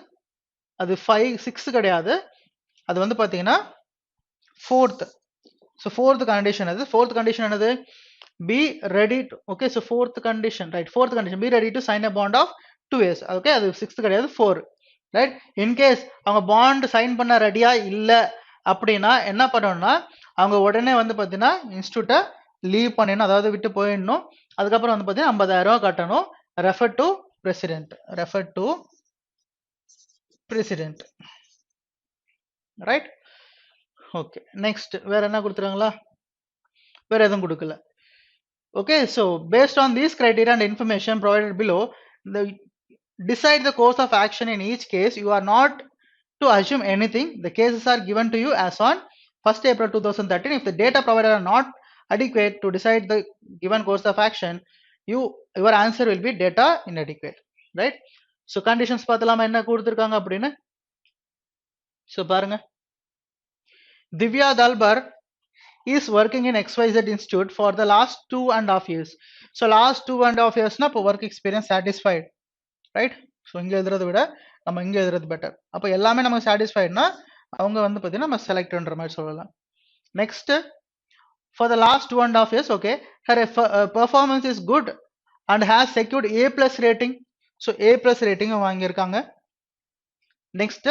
அது 6 கிடையாது, அது வந்து பாத்தீங்கன்னா 4th. ஸோ 4th கண்டிஷன் அது. 4th கண்டிஷன் என்னது be ready to okay so 4th condition, right? 4th condition be ready to sign a bond of 2 years. Okay அது 6th கிடையாது 4, ரைட்? இன்கேஸ் அவங்க பாண்ட் சைன் பண்ண ரெடியா இல்ல அப்படின்னா என்ன பண்ணணும்னா அவங்க உடனே வந்து பாத்தீங்கன்னா இன்ஸ்டியூட்டை லீவ் பண்ணிடணும், அதாவது விட்டு போயிடணும். அதுக்கப்புறம் வந்து பாத்தீங்கன்னா 50,000 கட்டணும். Refer to president, right? Okay next வேற என்ன கொடுத்துருங்களா? வேற எதுவும் கொடுக்கல. Okay, so based on these criteria and information provided below, decide the course of action in each case. You are not to assume anything. The cases are given to you as on 1st April 2013, if the data provided are not adequate to decide the given course of action, your answer will be data inadequate, right? So conditions பார்த்தலாமா என்ன கொடுத்திருக்காங்க அப்படின்னு. So பாருங்க, Divya Dalbar is working in XYZ Institute for the last 2.5 years. So last 2.5 years na work experience satisfied, right? So இங்க எழுதுறத விட நம்ம இங்க எழுதுறது better. அப்ப எல்லாமே நமக்கு satisfiedனா அவங்க வந்து பாத்தீங்கன்னா நம்ம செலக்ட்ன்ற மாதிரி சொல்லலாம். Next, for the last 2.5 years, okay, her performance is good and has secured A plus rating. So A plus rating வாங்கியிருக்காங்க. Next,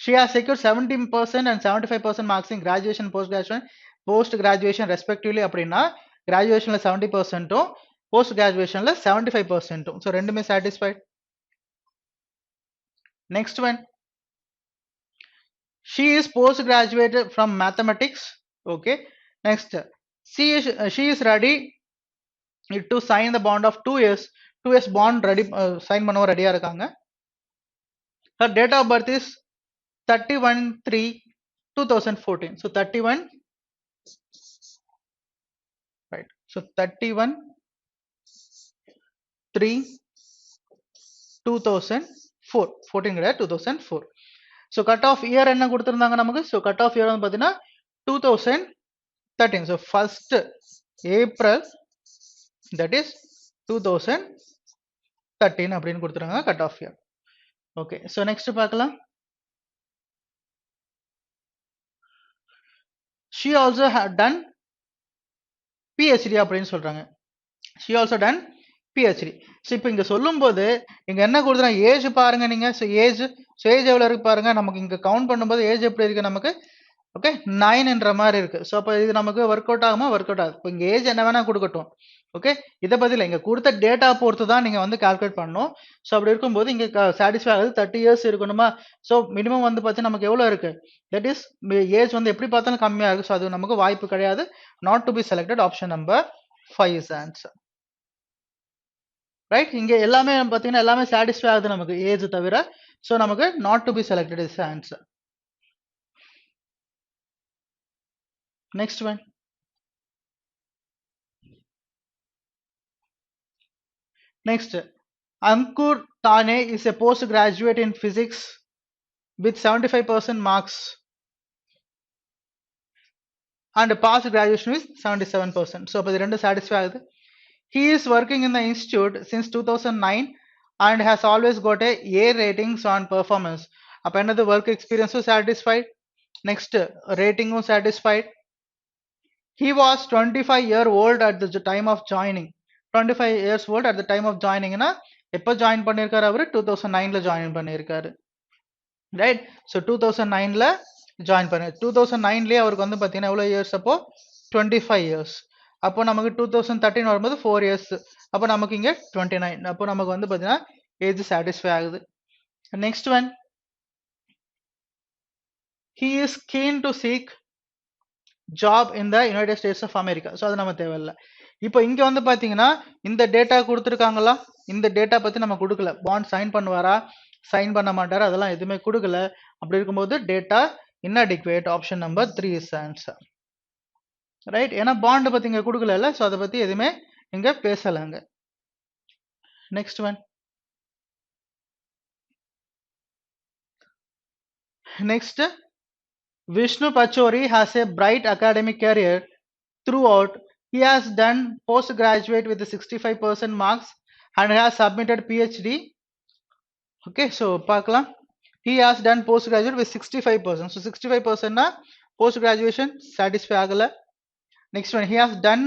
she has secured 17% and 75% marks in graduation, post graduation respectively. அப்படின்னா graduationல 70% post graduationல 75%. So ரெண்டுமே satisfied. Next one, she is post graduated from mathematics. Okay. Next, she is ready to sign the bond of 2 years. 2 years bond ready sign பண்ண ரெடியா இருக்காங்க. Her date of birth is 31/3/2014. So 31, right? So 31/3/2004. 14 கிடையாது, 2004. So cut off year என்ன கொடுத்திருந்தாங்க நமக்கு? So cut off year வந்து பாத்தீங்கன்னா 2013. So 1st April, that is 2013 அப்படின்னு கொடுத்துருக்காங்க cut off year. Okay, so next பார்க்கலாம். She also had done PhD அப்படின்னு சொல்றாங்க. She also done PhD. So இப்போ இங்க சொல்லும்போது இங்க என்ன கொடுத்துறா, ஏஜ் பாருங்க நீங்க. ஸோ ஏஜ் எவ்வளவு இருக்கு பாருங்க. நமக்கு இங்க கவுண்ட் பண்ணும்போது ஏஜ் எப்படி இருக்கு நமக்கு? ஓகே, 9ன்ற மாதிரி இருக்கு. ஸோ அப்போ இது நமக்கு ஒர்க் அவுட் ஆகுமா? ஒர்க் அவுட் ஆகுது. இப்போ இங்க ஏஜ் என்ன வேணா கொடுக்கட்டும். ஓகே, இதை பதில் இங்க கொடுத்த டேட்டா பொறுத்து தான் நீங்க வந்து கால்குலேட் பண்ணணும். ஸோ அப்படி இருக்கும்போது இங்க சாட்டிஸ்ஃபை ஆகுது 30 இயர்ஸ் இருக்கணுமா? ஸோ மினிமம் வந்து பார்த்தீங்கன்னா நமக்கு எவ்வளவு இருக்கு? தட் இஸ் ஏஜ் வந்து எப்படி பார்த்தாலும் கம்மியா இருக்கு. ஸோ அது நமக்கு வாய்ப்பு கிடையாது. Not to be selected. Option number 5 is answer. Right, இங்க எல்லாமே பார்த்தீங்கன்னா எல்லாமே சாட்டிஸ்ஃபை ஆகுது நமக்கு ஏஜ் தவிர. ஸோ நமக்கு not to be selected is answer. Next one. Next, Ankur Tane is a postgraduate in physics with 75% marks and past graduation is 77%. So, அப்போ இது ரெண்டு satisfy ஆகுது. He is working in the institute since 2009 and has always got a A ratings on performance. அப்போ என்னது, work experience satisfied. Next, rating satisfied. He was 25 years old at the time of joining. 25 years old at the time of joining னா எப்போ ஜாயின் பண்ணியிருக்காரு? அவரு 2009ல ஜாயின் பண்ணியிருக்காரு. ரைட், ஸோ 2009ல ஜாயின் பண்ணி 2009லயே அவருக்கு வந்து பார்த்தீங்கன்னா எவ்வளோ இயர்ஸ்? அப்போ 25 இயர்ஸ். அப்போ நமக்கு 2013 வரும்போது 4 இயர்ஸ். அப்போ நமக்கு இங்கே 29. அப்போ நமக்கு வந்து பார்த்தீங்கன்னா ஏஜ் சாட்டிஸ்ஃபை ஆகுது. Next one, he is keen to seek job in the United States of America. So அது நம்ம தேவையில்லை. இப்போ இங்க வந்து பாத்தீங்கன்னா இந்த டேட்டா கொடுத்துருக்காங்களா? இந்த டேட்டா பத்தி நம்ம கொடுக்கல. பாண்ட் சைன் பண்ணுவாரா, சைன் பண்ண மாட்டாரா, அதெல்லாம் எதுவுமே கொடுக்கல. அப்படி இருக்கும்போது data inadequate. Option number 3 is answer. Right, ஏன்னா பாண்ட் பத்தி இங்க கொடுக்கல. ஸோ அதை பத்தி எதுவுமே இங்க பேசலாங்க. Next one. Next, Vishnu Pachori has a bright academic career throughout. He has done postgraduate with 65% marks and has submitted PhD. Okay, so பார்க்கலாம். He has done postgraduate with 65%. So 65% na post graduation satisfy ஆகல. Next one, he has done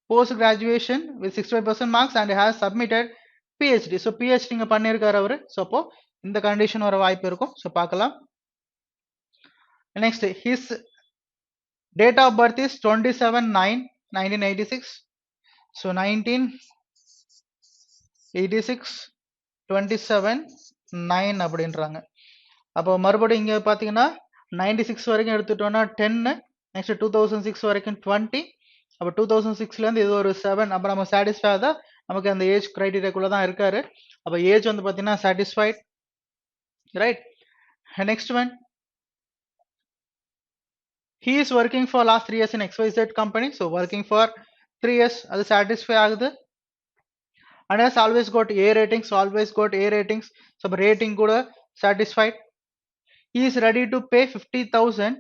post graduation with 65% marks and has submitted PhD. So PhD இங்க பண்ணியிருக்காரு அவரு. ஸோ அப்போ இந்த கண்டிஷன் வர வாய்ப்பு இருக்கும். ஸோ பார்க்கலாம். Next, his date of birth is 27/9/1986. So 1986 27/9 அப்படின்றாங்க. அப்போ மறுபடியும் இங்க பாத்தீங்கன்னா 96 வரைக்கும் எடுத்துட்டோம்னா 10, நெக்ஸ்ட் 2006 வரைக்கும் 20, அப்போ 2006ல இருந்து இது ஒரு 7. அப்போ நம்ம சாட்டிஸ்ஃபை ஆகுதா? நமக்கு அந்த ஏஜ் கிரைட்டீரியாக்குள்ள தான் இருக்காரு. அப்போ ஏஜ் வந்து பாத்தீங்கன்னா satisfied. Right, next one, he is working for last 3 years in XYZ company, so working for 3 years அது satisfy ஆகுது. And has always got A ratings, so rating கூட satisfied. He is ready to pay 50,000,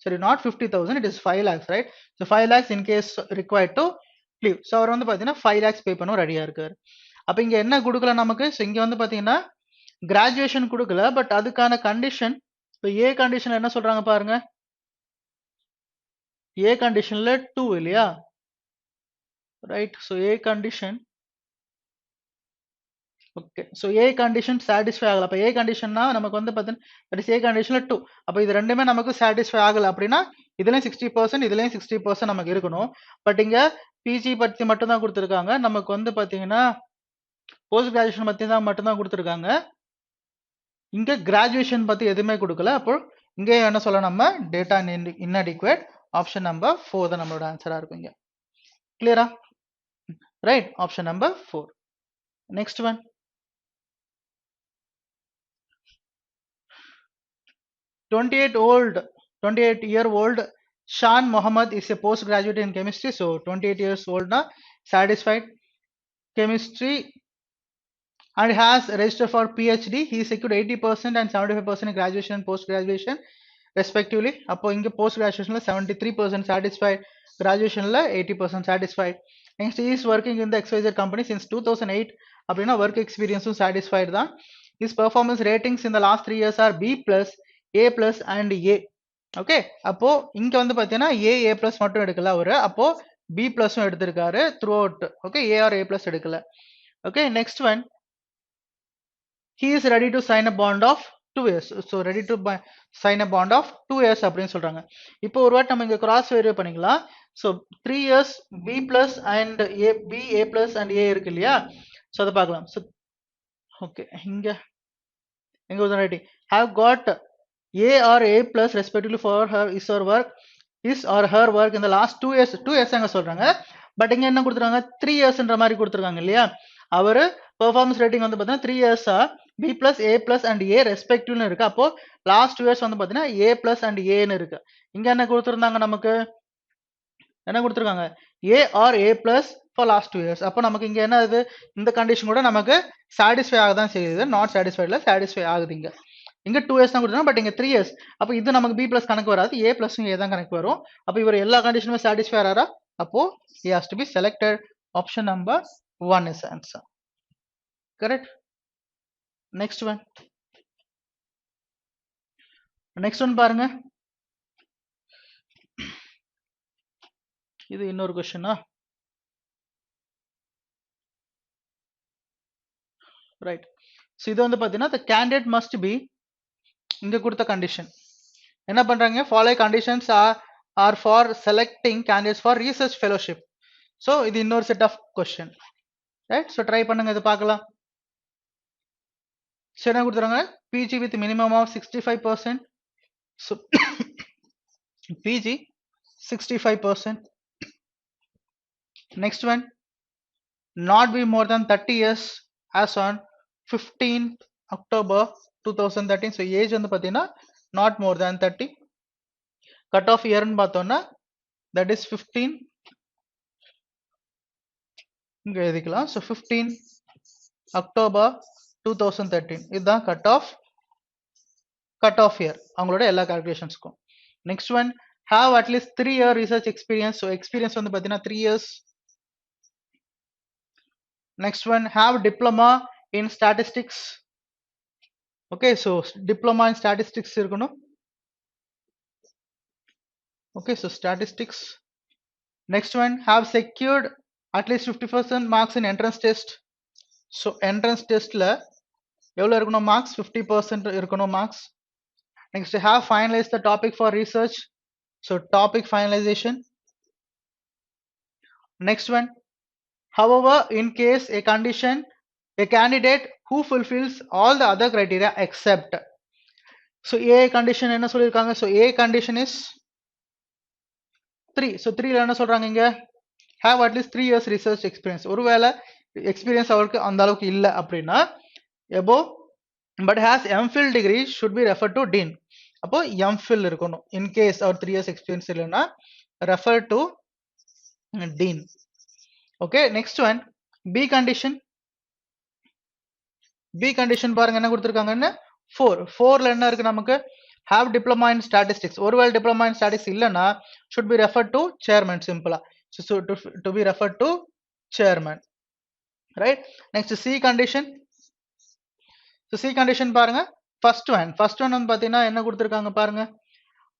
sorry, not 50,000, it is 5 lakhs, right? So 5 lakhs in case required to leave. So அவர் வந்து பாத்தீங்கன்னா 5 lakhs pay பண்ண ரெடியா இருக்காரு. அப்ப இங்க என்ன கொடுக்கல நமக்கு? So இங்க வந்து பாத்தீங்கன்னா கிராஜுவேஷன் கொடுக்கல, பட் அதுக்கான கண்டிஷன் இப்போ ஏ கண்டிஷன்ல என்ன சொல்றாங்க பாருங்க. ஏ கண்டிஷன்ல 2 இல்லையா, ரைட்? ஸோ ஏ கண்டிஷன், ஓகே. ஸோ ஏ கண்டிஷன் சாட்டிஸ்ஃபை ஆகல. அப்போ ஏ கண்டிஷன்னா நமக்கு வந்து பார்த்தீங்கன்னா ஏ கண்டிஷன்ல 2. அப்போ இது ரெண்டுமே நமக்கு சாட்டிஸ்ஃபை ஆகல அப்படின்னா இதுலயும் 60%, இதுலயும் 60% நமக்கு இருக்கணும். பட் இங்க பிஜி பத்தி மட்டும் தான் கொடுத்துருக்காங்க. நமக்கு வந்து பார்த்தீங்கன்னா போஸ்ட் கிராஜுவேஷன் பத்தி தான் மட்டும் தான் கொடுத்துருக்காங்க. இங்க கிராஜுவேஷன் பத்தி எதுவுமே கொடுக்கல. அப்போ இங்கே என்ன சொல்ல, நம்ம டேட்டா இன்அடிக்குவேட். ஆப்ஷன் நம்பர் 4 தான் நம்மளோட ஆன்சரா இருக்கும் இங்க. கிளியரா? Right, option number 4. Next one, 28-year-old Shan Mohammed is a postgraduate in chemistry. So 28 years old na, satisfied chemistry, and has registered for PhD. He secured 80% and 75% in graduation and post graduation respectively. அப்போ இங்க post graduation 73% satisfied, graduation 80% satisfied. Next, he is working in the XYZ company since 2008. அப்படின்னா work experience satisfied தான். His performance ratings in the last 3 years are B+, A+ and A. Okay, அப்போ இங்க வந்து பாத்தீங்கன்னா A+ மட்டும் எடுக்கல அவரு, அப்போ B+ எடுத்திருக்காரு through out. Okay, A or A+ எடுக்கல. Okay, next one, he is ready to sign a bond of 2 years. So ready to sign a bond of 2 years அப்படின்னு சொல்றாங்க. இப்போ ஒரு வாட்டி நம்ம இங்க கிராஸ் வெரிஃபை பண்ணிக்கலாம். So 3 years B+ and A, B, A+ and A இருக்கு இல்லையா? ஸோ அதை பார்க்கலாம். ஸோ ஓகே, இங்க எங்க வந்து writing have got A or A+ respectively for her his or her work in the last 2 years. 2 years அங்க சொல்றாங்க. பட் இங்க என்ன கொடுத்துருக்காங்க, 3 yearsன்ற மாதிரி கொடுத்துருக்காங்க இல்லையா? அவரு பெர்ஃபார்மன்ஸ் ரேட்டிங் வந்து பார்த்தீங்கன்னா 3 years B+, A+ and A ரெஸ்பெக்டிவ்னு இருக்கு. அப்போ லாஸ்ட் 2 years வந்து பார்த்தீங்கன்னா A+ and Aன்னு இருக்கு. இங்க என்ன கொடுத்துருந்தாங்க, நமக்கு என்ன கொடுத்துருக்காங்க, A or A+ for last 2 years. அப்போ நமக்கு இங்க என்ன ஆகுது, இந்த கண்டிஷன் கூட நமக்கு சாட்டிஸ்ஃபை ஆகதான் செய்யுது. நாட் சாட்டிஸ்ஃபைட்ல சாட்டிஸ்ஃபை ஆகுது. இங்க 2 years தான் கொடுத்துருக்காங்க, பட் இங்க 3 years. அப்போ இது நமக்கு B+ கணக்கு வராது, A+ A தான் கணக்கு வரும். அப்போ இவர் எல்லா கண்டிஷனுமே சாட்டிஸ்ஃபை ஆறாரா? அப்போ he has to be selected. Option number 1 is answer. Correct. Next one. Next one பாருங்க. இது இன்னொரு क्वेश्चन. ரைட். ஸோ இது வந்து பார்த்தீங்கன்னா the candidate must be, இங்க கொடுத்த கண்டிஷன் என்ன பண்றாங்க, follow conditions are for selecting candidates for research fellowship. So இது இன்னொரு set of question, right? So try பண்ணுங்க, இது பார்க்கலாம். ஸோ என்ன கொடுத்துறாங்க, PG with minimum of 65%. So PG 65%. Next one, not be more than 30 years as on 15th October 2013. So age வந்து பார்த்தீங்கன்னா not more than 30. Cut off இயர்னு பார்த்தோம்னா that is 15. இங்க எழுதிக்கலாம். ஸோ 15 October 2013 இதுதான் கட் ஆஃப் இயர் அவங்களோட எல்லா கால்குலேஷன்ஸ்க்கும். Next one, have at least 3 year research experience. So experience வந்து பார்த்தீங்கன்னா 3 years. Next one, have diploma in statistics. Okay, so diploma in statistics இருக்கணும். Okay, so statistics. Next one, have secured at least 50% marks in entrance test. So entrance testல எவ்வளவு இருக்கணும் marks, 50% இருக்கணும் marks. Next, have finalized the topic for research. So topic finalization. Next one, however, in case a candidate who fulfills all the other criteria except. So A condition என்ன சொல்லிருக்காங்க, so A condition is 3. so 3 என்ன சொல்றாங்க இங்க, have at least 3 years research experience. ஒருவேளை எக்ஸ்பீரியன்ஸ் அவருக்கு அந்த அளவுக்கு இல்லை அப்படின்னா above but has MPhil degree should be referred to dean. அப்போ MPhil இருக்கணும். In case our 3 years experience இல்லைன்னா refer to dean. Okay, next one, B condition. B condition பாருங்க என்ன கொடுத்திருக்காங்கன்னு 4ல என்ன இருக்கு நமக்கு have diploma in statistics. ஒருவேளை diploma in statistics இல்லைன்னா should be referred to chairman simple. So to be referred to chairman, right? Next C condition. So C condition பாருங்க first one வந்து பாத்தீங்கன்னா என்ன கொடுத்திருக்காங்க பாருங்க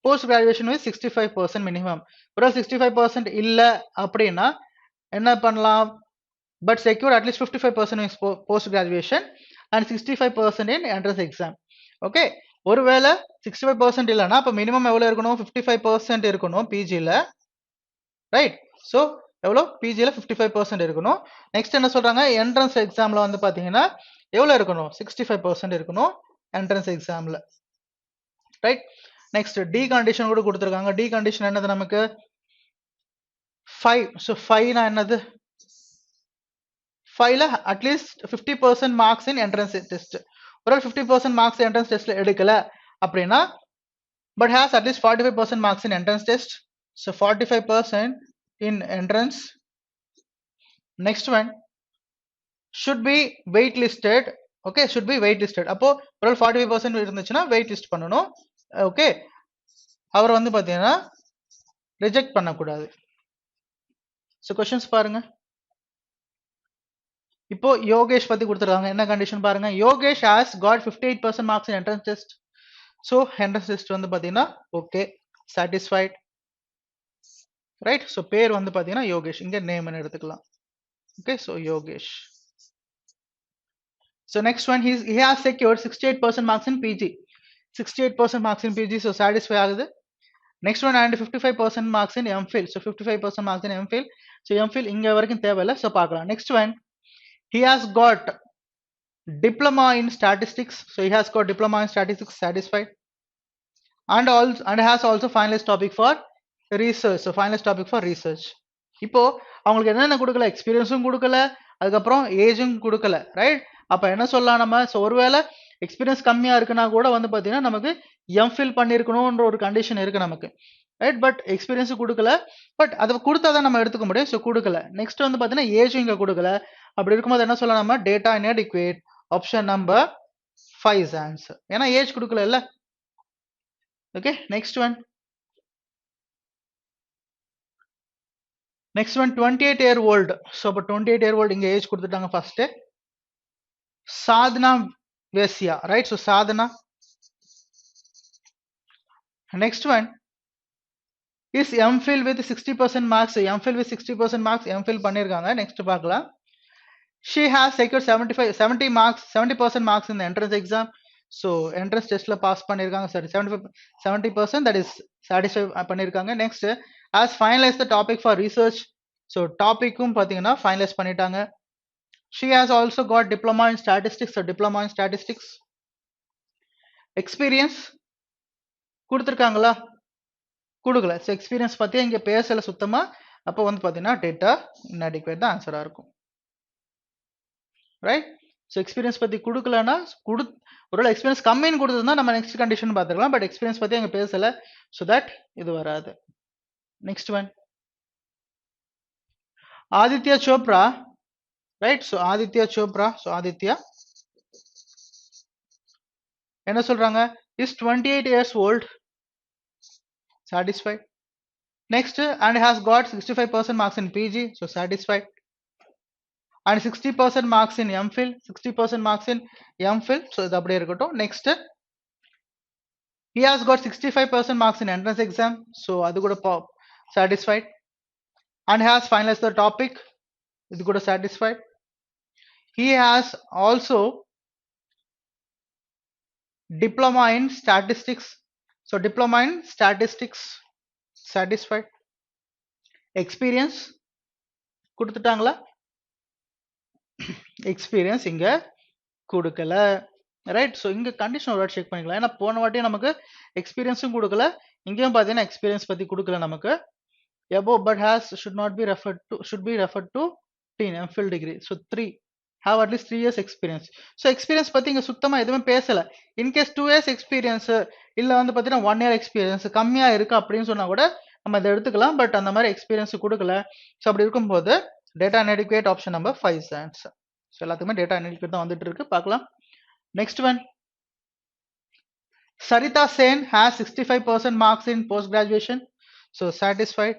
post graduation with 65% minimum. ஒரு 65% இல்ல அப்படின்னா என்ன பண்ணலாம், but secure at least 55% in post graduation and 65% in entrance exam. Okay, ஒருவேளை 65% இல்லைன்னா அப்ப மினிமம் எவ்வளவு இருக்கணும், 55% இருக்கணும் பிஜில, ரைட்? ஸோ எவ்வளோ பிஜியில் 55% இருக்கணும். நெக்ஸ்ட் என்ன சொல்றாங்க, என்ட்ரன்ஸ் எக்ஸாம்ல வந்து பாத்தீங்கன்னா எவ்வளவு இருக்கணும், 65% இருக்கணும் என்ட்ரன்ஸ் எக்ஸாம்ல, ரைட்? நெக்ஸ்ட் டி கண்டிஷன் கூட கொடுத்துருக்காங்க. டி கண்டிஷன் என்னது நமக்கு 5. ஸோ 5னா என்னது, 5ல at least 50% marks in entrance test. ஒரு 50% மார்க்ஸ் என்ட்ரன்ஸ் டெஸ்ட்ல எடுக்கல அப்படின்னா but has at least 45% marks in entrance test. So 45% in entrance. Next one should be waitlisted. Okay, should be waitlisted. அப்போ ஒரு 45% இருந்துச்சுன்னா waitlist பண்ணணும். ஓகே, அவர் வந்து பாத்தீங்கன்னா ரிஜெக்ட் பண்ணக்கூடாது. ஸோ கொஸ்டின்ஸ் பாருங்க. இப்போ யோகேஷ் பத்தி கொடுத்துருக்காங்க. என்ன கண்டிஷன் பாருங்க, Yogesh has got 58% marks in entrance test. So entrance test வந்து பாத்தீங்கன்னா ஓகே, சாட்டிஸ்ஃபைட், ரைட்? ஸோ பேர் வந்து பாத்தீங்கன்னா யோகேஷ், இங்க நேம் எடுத்துக்கலாம். Okay, so Yogesh. So next one, he has secured 68% marks in PG. 68% marks in PG, so satisfy ஆகுது. Next one, and 55% marks in MPhil. So 55% marks in MPhil. So MPhil இங்க வரைக்கும் தேவையில்லை, so பார்க்கலாம். Next one, he has got diploma in statistics. So he has got diploma in statistics, satisfied. And has also finalist topic for research. So finalist topic for research. இப்போ அவங்களுக்கு என்னென்ன கொடுக்கல, எக்ஸ்பீரியன்ஸும் கொடுக்கல, அதுக்கப்புறம் ஏஜும் கொடுக்கல, ரைட்? அப்ப என்ன சொல்லலாம் நம்ம, ஸோ ஒருவேளை எக்ஸ்பீரியன்ஸ் கம்மியா இருக்குன்னா கூட வந்து பாத்தீங்கன்னா நமக்கு எம்ஃபில் பண்ணிருக்கணும்ன்ற ஒரு கண்டிஷன் இருக்கு நமக்கு, ரைட்? பட் எக்ஸ்பீரியன்ஸ் கொடுக்கல, பட் அதை கொடுத்தாதான் நம்ம எடுத்துக்க முடியும், ஸோ கொடுக்கல. நெக்ஸ்ட் வந்து பாத்தீங்கன்னா ஏஜும் இங்க கொடுக்கல. அப்படி இருக்கும்போது என்ன சொல்லலாம் நம்ம, data inadequate, option number 5 is answer, ஏன்னா ஏஜ் கொடுக்கல இல்ல. ஓகே, next one. Next one, 28-year-old. So அப்ப 28-year-old இங்க ஏஜ் கொடுத்துட்டாங்க ஃபர்ஸ்ட். சாதனா வேசியா, right? So Sadhana. Next one is MPhil with 60% marks. MPhil with 60% marks, MPhil பண்ணிருக்காங்க. Next பார்க்கலாம். She has secured 70% marks in the entrance exam. So entrance testல பாஸ் பண்ணிருக்காங்க. Sorry, 70%, that is satisfy பண்ணிருக்காங்க. Next, as finalized the topic for research. So topicum பாத்தீங்கன்னா finalize பண்ணிட்டாங்க. She has also got diploma in statistics. So diploma in statistics. Experience கொடுத்திருக்காங்களா, கொடுக்கல. ஸோ எக்ஸ்பீரியன்ஸ் பத்தி இங்க பேசல சுத்தமா. அப்போ வந்து பாத்தீங்கன்னா டேட்டா இன்அடிக்வேட் தான் ஆன்சரா இருக்கும், ரைட்? ஸோ எக்ஸ்பீரியன்ஸ் பத்தி கொடுக்கலன்னா ஒருவேளை எக்ஸ்பீரியன்ஸ் கம்மின்னு கொடுத்ததுன்னா நம்ம நெக்ஸ்ட் கண்டிஷன் பார்த்துக்கலாம். பட் எக்ஸ்பீரியன்ஸ் பத்தி அங்க பேசல, ஸோ தட் இது வராது. Next one, Aditya Chopra, right? So Aditya Chopra, so Aditya என்ன சொல்றாங்க, is 28 years old, satisfied. Next, and has got 65% marks in PG, so satisfied. And 60% marks in MPhil, 60% marks in MPhil, so இது அப்படியே இருக்கட்டும். Next, he has got 65% marks in entrance exam, so அது கூட satisfied. And has finalized the topic, இது கூட satisfied. He has also diploma in statistics, so diploma in statistics, satisfied. Experience கொடுத்துட்டாங்களா, எக்ஸ்பீரியன்ஸ் இங்க கொடுக்கல, ரைட்? ஸோ இங்க கண்டிஷன் ஒரு செக் பண்ணிக்கலாம். ஏன்னா போன வாட்டியும் நமக்கு எக்ஸ்பீரியன்ஸும் கொடுக்கல, இங்கேயும் பார்த்தீங்கன்னா எக்ஸ்பீரியன்ஸ் பத்தி கொடுக்கல நமக்கு. above but has should be referred to teen MPhil degree, so 3, have at least 3 years experience. So experience பத்தி இங்க சுத்தமா எதுவுமே பேசல. In case 2 years experience இல்ல வந்து பாத்தீங்கன்னா 1 year experience கம்மியா இருக்கு அப்படின்னு சொன்னா கூட நம்ம இதை எடுத்துக்கலாம். பட் அந்த மாதிரி எக்ஸ்பீரியன்ஸ் கொடுக்கல. ஸோ அப்படி இருக்கும்போது data inadequate option number 5 is answer. So எல்லாத்துக்குமே டேட்டா inadequate தான் வந்துட்டு இருக்கு. பார்க்கலாம். Next one, Sarita Sen has 65% marks in post graduation. So satisfied.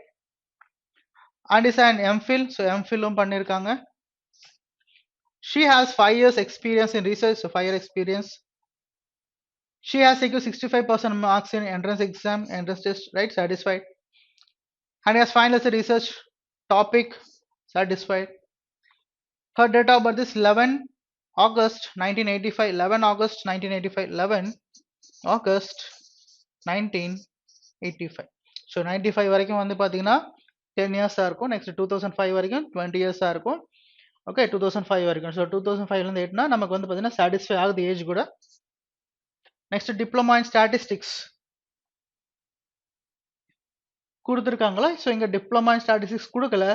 And is an MPhil. So MPhil பண்ணிருக்காங்க. She has 5 years experience in research. So 5 year experience. She has secured 65% marks in entrance exam, entrance test, right? Satisfied. And has finalized the research topic. Satisfied. Her date of birth is 11 August 1985. 11 August 1985. 11 August 1985. So 95 வரைக்கும் வந்து பாத்தீங்கன்னா 10 years இருக்கும். Next 2005 வரைக்கும் 20 years இருக்கும். ஓகே 2005 வரைக்கும். ஸோ 2005 இருந்து 8னா நமக்கு வந்து பாத்தீங்கன்னா சாட்டிஸ்ஃபை ஆகுது ஏஜ் கூட. நெக்ஸ்ட் டிப்ளமா இன் ஸ்டாட்டிஸ்டிக்ஸ் கொடுத்துருக்காங்களா? ஸோ இங்க டிப்ளமா இன் ஸ்டாட்டிஸ்டிக்ஸ் கொடுக்கல.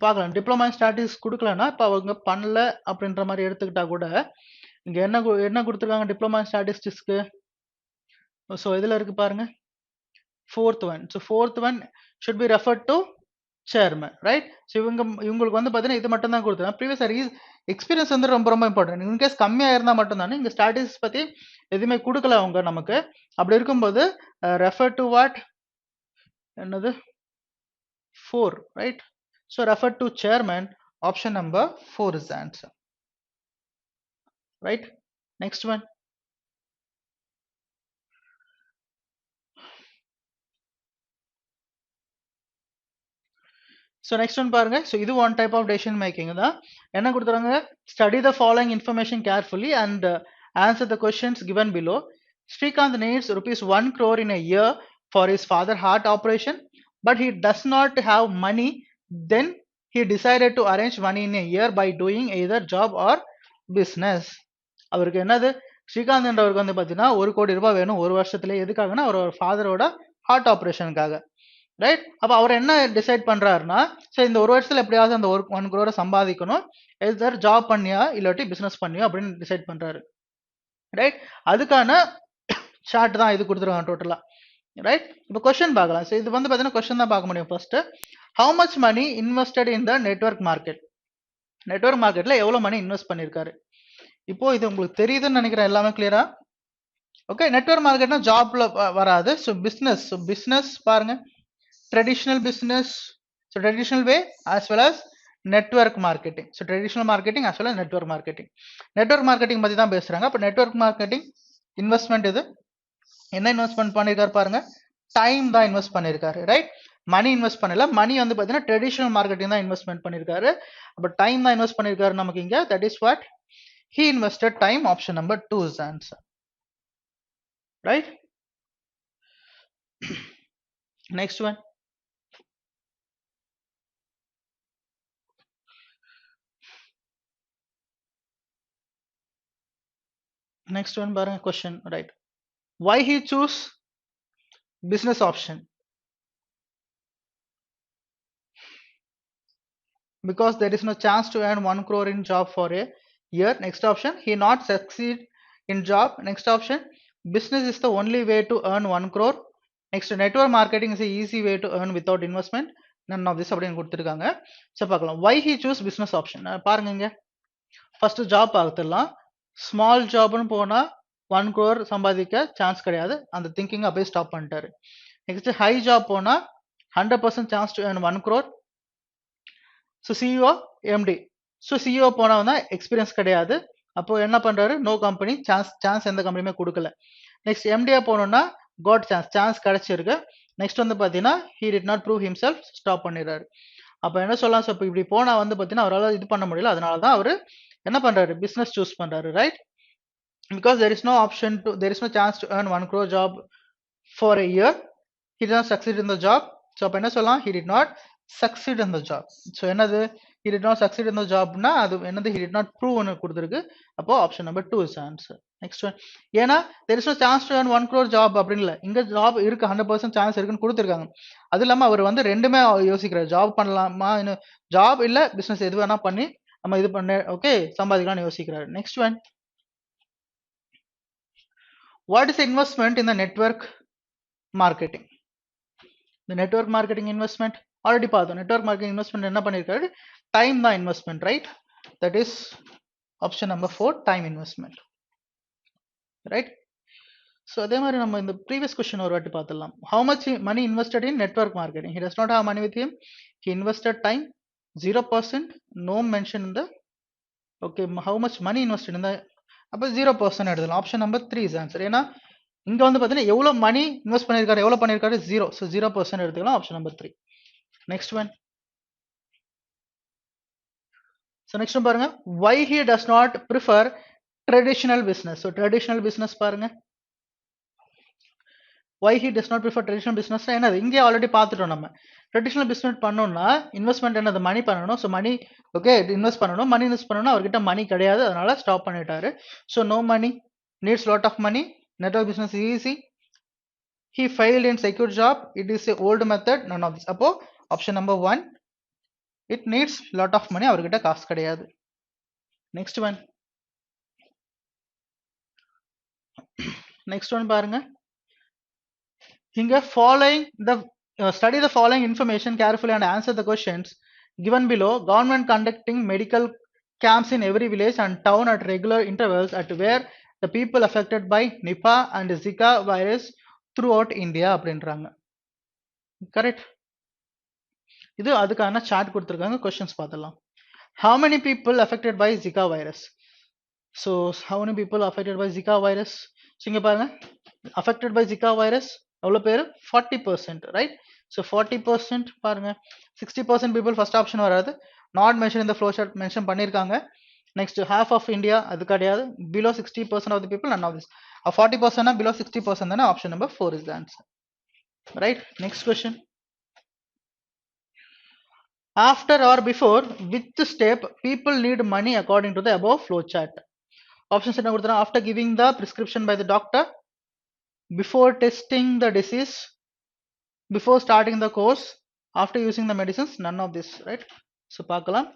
பார்க்கலாம். டிப்ளமா இன் ஸ்டாட்டிஸ்டிக்ஸ் கொடுக்கலன்னா இப்போ அவங்க பண்ணல அப்படின்ற மாதிரி எடுத்துக்கிட்டா கூட இங்க என்ன கொடுத்துருக்காங்க டிப்ளமா இன் ஸ்டாட்டிஸ்டிக்ஸ்க்கு? ஸோ இதுல இருக்கு பாருங்க, fourth one. So fourth one should be referred to chairman, right? So இவங்களுக்கு வந்து பார்த்தீங்கன்னா இது மட்டும் தான் கொடுத்துருக்காங்க. ப்ரீவியஸ் எக்ஸ்பீரியன்ஸ் வந்து ரொம்ப ரொம்ப இம்பார்ட்டன்ட். இன்கேஸ் கம்மியாக இருந்தால் மட்டும் தானே இங்கே ஸ்டாட்டிஸ்டிக்ஸ் பற்றி எதுவுமே கொடுக்கல அவங்க நமக்கு. அப்படி இருக்கும்போது ரெஃபர் டு வாட், என்னது 4, right? So refer to chairman, option number 4 is answer, right? Next one, so next one பாருங்க. ஸோ இது one type of decision making தான். என்ன கொடுத்துறாங்க? Study the following information carefully and answer the questions given below. Srikanth needs ₹1 crore in a year for his father heart operation, but he does not have money. Then he decided to arrange money in a year by doing either job or business. அவருக்கு என்னது, ஸ்ரீகாந்த் என்றவருக்கு வந்து பார்த்தீங்கன்னா 1 கோடி ரூபாய் வேணும் ஒரு வருஷத்துல. எதுக்காகனா அவர் ஃபாதரோட ஹார்ட் ஆப்ரேஷனுக்காக, ரைட்? அப்போ அவர் என்ன டிசைட் பண்றாருன்னா, சரி இந்த ஒரு வருஷத்துல எப்படியாவது அந்த 1 crore சம்பாதிக்கணும், எதர் ஜாப் பண்ணியா இல்லாட்டி பிசினஸ் பண்ணியா அப்படின்னு டிசைட் பண்றாரு, ரைட்? அதுக்கான சார்ட் தான் இது கொடுத்துருவாங்க டோட்டலா, ரைட்? இப்போ கொஸ்டின் பார்க்கலாம். ஸோ இது வந்து பார்த்தீங்கன்னா கொஸ்டின் தான் பார்க்க முடியும். First, how much money invested in the network market? Network மார்க்கெட்ல எவ்வளவு மணி இன்வெஸ்ட் பண்ணிருக்காரு? இப்போ இது உங்களுக்கு தெரியுதுன்னு நினைக்கிறேன், எல்லாமே கிளியரா? ஓகே, நெட்வொர்க் மார்க்கெட்னா ஜாப்ல வராது. ஸோ பிசினஸ் பாருங்க, ட்ரெடிஷனல் பிசினஸ், ஸோ ட்ரெடிஷனல் வே as well as network marketing. So traditional marketing as well as network marketing. Network marketing பத்தி தான் பேசுறாங்க. அப்போ நெட்வொர்க் மார்க்கெட்டிங் இன்வெஸ்ட்மெண்ட் இது என்ன இன்வெஸ்ட்மெண்ட் பண்ணிருக்காரு பாருங்க, டைம் தான் இன்வெஸ்ட் பண்ணிருக்காரு, ரைட்? மணி இன்வெஸ்ட் பண்ணல. மணி வந்து பாத்தீங்கன்னா ட்ரெடிஷனல் மார்க்கெட்டிங் தான் இன்வெஸ்ட்மெண்ட் பண்ணிருக்காரு. அப்ப டைம் தான் இன்வெஸ்ட் பண்ணிருக்காரு நமக்கு இங்க. That is what he invested time. Option number 2 is the answer, right? Next one, பாருங்க question, right? Why he choose business option? Because there is no chance to earn 1 crore in job for a year. Next option, he not succeed in job. Next option, business is the only way to earn 1 crore. Next, network marketing is a easy way to earn without investment. None of this அப்படின்னு கொடுத்துருக்காங்க. ஸோ பார்க்கலாம். Why he choose business option? பாருங்க, இங்க ஃபர்ஸ்ட் ஜாப் பார்த்துடலாம். ஸ்மால் ஜாப்னு போனா 1 crore சம்பாதிக்க சான்ஸ் கிடையாது. அந்த திங்கிங் அப்படியே ஸ்டாப் பண்ணிட்டாரு. நெக்ஸ்ட் ஹை ஜாப் போனா 100% chance to earn 1 crore. So CEO MD. So CEO போனவன் எக்ஸ்பீரியன்ஸ் கிடையாது. அப்போ என்ன பண்றாரு, நோ கம்பெனி, சான்ஸ் எந்த கம்பெனியுமே கொடுக்கல. நெக்ஸ்ட் எம்டியா போனோம்னா காட் சான்ஸ் கிடைச்சிருக்கு. நெக்ஸ்ட் வந்து பாத்தீங்கன்னா he did not prove himself, stop பண்ணிடுறாரு. அப்போ என்ன சொல்லலாம், இப்போ இப்படி போனா வந்து பாத்தீங்கன்னா அவரால் இது பண்ண முடியல. அதனால தான் அவரு என்ன பண்றாரு, பிசினஸ் சூஸ் பண்றாரு, right? Because there is no chance to earn 1 crore job for a year. He did not succeed in the job. So அப்ப என்ன சொல்லலாம், he did not succeed in the job. So என்னது, he did not succeed in the job னா அது என்னது, he did not prove னு கொடுத்திருக்கு. அப்போ option number 2 is answer. Next one, ஏன்னா there is no chance to earn 1 crore job அப்படின்னு இல்ல, இங்க ஜாப் இருக்கு, 100% சான்ஸ் இருக்குன்னு கொடுத்திருக்காங்க. அது இல்லாம அவர் வந்து ரெண்டுமே யோசிக்கிறார், ஜாப் பண்ணலாமா, ஜாப் இல்ல பிசினஸ் எது வேணா பண்ணி நம்ம இது பண்ண ஓகே சம்பாதிக்கலாம்னு யோசிக்கிறாரு. Next one, what is investment in the network marketing? இந்த நெட்வொர்க் மார்க்கெட்டிங் இன்வெஸ்ட்மெண்ட் ஆல்ரெடி பார்த்தோம். நெட்வொர்க் மார்க்கெட்டிங் இன்வெஸ்ட்மெண்ட் என்ன பண்ணியிருக்காரு? டைம் தான் investment, right? That is option number 4, time investment, right? So அதே மாதிரி நம்ம இந்த ப்ரீவியஸ் கொஸ்டின் ஒரு வாட்டி பார்த்துடலாம். How much money invested in network marketing? He does not have money with him. He invested time 0%, no mention இந்த okay. How much money invested இந்த அப்போ 0% எடுத்துக்கலாம். Option number 3 is answer. ஏன்னா இங்க வந்து பார்த்தீங்கன்னா எவ்வளோ மணி இன்வெஸ்ட் பண்ணியிருக்காரு, எவ்வளோ பண்ணியிருக்காரு? 0. ஸோ 0% எடுத்துக்கலாம். Option number 3. Next one. So next one பாருங்க, why he does not prefer traditional business? So traditional business பாருங்க, why he does not prefer traditional business என்னது? இங்கே ஆல்ரெடி பார்த்துட்டோம் நம்ம. ட்ரெடிஷனல் பிஸ்னஸ் பண்ணணும்னா இன்வெஸ்ட்மெண்ட் என்னது? மணி பண்ணணும். ஸோ மணி ஓகே இன்வெஸ்ட் பண்ணணும். மணி இன்வெஸ்ட் பண்ணணும், அவர்கிட்ட மணி கிடையாது, அதனால ஸ்டாப் பண்ணிட்டாரு. So no money, needs lot of money, network business easy, he failed in secure job, it is a old method, none of this. அப்போ option number 1, it needs lot of money, அவர்கிட்ட காசு கிடையாது. Next one. நெக்ஸ்ட் ஒன் பாருங்க, இங்க following the study the following information carefully and answer the questions given below. Government conducting medical camps in every village and town at regular intervals at where the people affected by Nipah and Zika virus throughout India அப்படின்றாங்க. கரெக்ட்? இது அதுக்கான சார்ட் கொடுத்துருக்காங்க. கொஸ்டின்ஸ் பார்த்துடலாம். How many people affected by Zika virus? So how many people affected by Zika virus? So இங்க பாருங்க, affected by Zika virus எவ்வளோ பேர்? 40%, ரைட்? ஸோ 40% பாருங்க. 60% people ஃபர்ஸ்ட் ஆப்ஷன் வராது, நாட் மென்ஷன் இந்த ஃப்ளோ சார்ட் மென்ஷன் பண்ணியிருக்காங்க. நெக்ஸ்ட் half ஆஃப் இந்தியா அது கிடையாது. Below 60% of the people none of this. 40% below 60% தானே. Option number 4 is the answer, right? Next question, after or before which step people need money according to the above flow chart? Options என்ன கொடுத்தா? after giving the prescription by the doctor, before testing the disease, before starting the course, after using the medicines, none of this, right? So பார்க்கலாம்.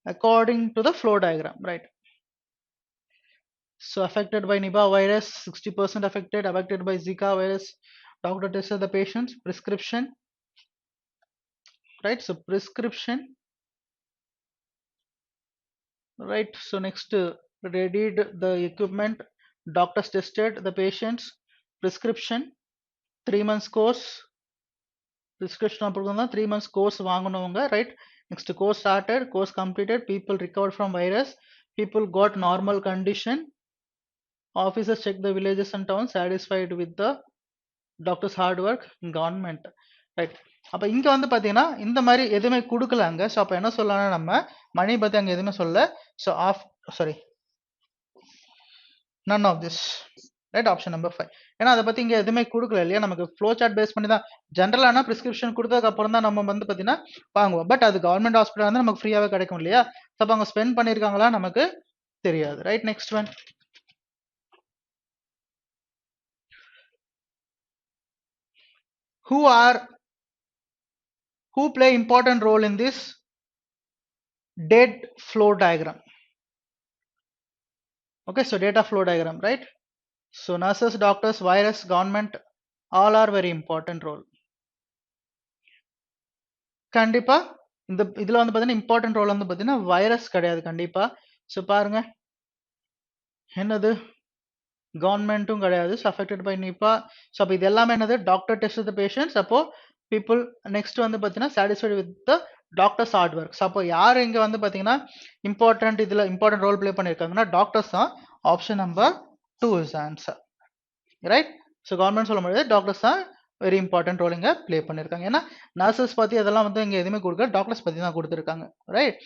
According to the flow diagram, right? So affected by Nipah virus, 60% affected by Zika virus, doctor tested the patients, prescription, right? So prescription, right? So next readied the equipment, doctors tested the patients, prescription, 3 months course, prescription அப்புறம் 3 months course வாங்கணுங்க, right? Next course started, course completed, people recovered from virus, people got normal condition, officers checked the villages and towns, satisfied with the doctors hard work, government, right? அப்ப இங்க வந்து பாத்தீங்கன்னா இந்த மாதிரி எதுவுமே கொடுக்கலாங்க. ஸோ அப்ப என்ன சொல்லலாம், நம்ம மணி பத்தி அங்க எதுவுமே சொல்ல. So of sorry none of this, right? Option number 5. ஏன்னா அதை பத்தி இங்க எதுவுமே கொடுக்கல இல்லையா, நமக்கு ஃப்ளோ சார்ட் பேஸ் பண்ணி தான். ஜென்ரலான பிரிஸ்கிரிப்ஷன் கொடுத்ததுக்கு அப்புறம் தான் நம்ம வந்து பாத்தீங்கன்னா வாங்குவோம். பட் அது கவர்மெண்ட் ஹாஸ்பிட்டல் வந்து நமக்கு ஃப்ரீயாவே கிடைக்கும் இல்லையா? ஸோ அப்ப அவங்க ஸ்பெண்ட் பண்ணிருக்காங்களா நமக்கு தெரியாது, right? Next one, who play important role in this dead flow diagram? Okay, so data flow diagram, right? So nurses, doctors, virus, government, all are very important role. கண்டிப்பா இந்த இதுல வந்து பாத்தீங்கன்னா இம்பார்ட்டன்ட் ரோல் வந்து பாத்தீங்கன்னா வைரஸ் கிடையாது கண்டிப்பா. ஸோ பாருங்க என்னது, கவர்மெண்ட்டும் கிடையாது. So affected by Nipah. So அப்போ இது எல்லாமே என்னது, டாக்டர் டெஸ்ட் த பேஷண்ட்ஸ். அப்போ பீப்புள் நெக்ஸ்ட் வந்து பார்த்தீங்கன்னா satisfied with the doctors hard work. So அப்போ யார் இங்கே வந்து பார்த்தீங்கன்னா இம்பார்ட்டன்ட் இதில் இம்பார்ட்டன்ட் ரோல் ப்ளே பண்ணியிருக்காங்கன்னா டாக்டர்ஸ் தான். Option number 2 is answer, right? So government சொல்ல முடியாது, டாக்டர்ஸ் தான் வெரி இம்பார்ட்டன்ட் ரோல் இங்கே ப்ளே பண்ணியிருக்காங்க. ஏன்னா நர்சஸ் பற்றி அதெல்லாம் வந்து இங்கே எதுவுமே கொடுக்கல, டாக்டர்ஸ் பற்றி தான் கொடுத்துருக்காங்க, ரைட்?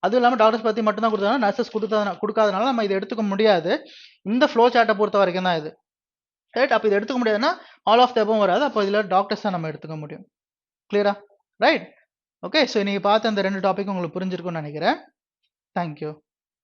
அதுவும் இல்லாமல் டாக்டர்ஸ் பற்றி மட்டும் தான் கொடுத்தாங்க, நர்சஸ் கொடுக்காதனால நம்ம இதை எடுத்துக்க முடியாது. இந்த ஃப்ளோ சார்ட்டை பொறுத்த வரைக்கும் தான் இது, ரைட்? அப்போ இதை எடுத்துக்க முடியாதுன்னா ஆல் ஆஃப் த அபவ் வராது. அப்போ இதில் டாக்டர்ஸ் தான் நம்ம எடுத்துக்க முடியும். கிளியரா? ரைட்? ஓகே. ஸோ நீங்கள் பார்த்த அந்த 2 டாபிக் உங்களுக்கு புரிஞ்சிருக்கும்னு நினைக்கிறேன். தேங்க்யூ.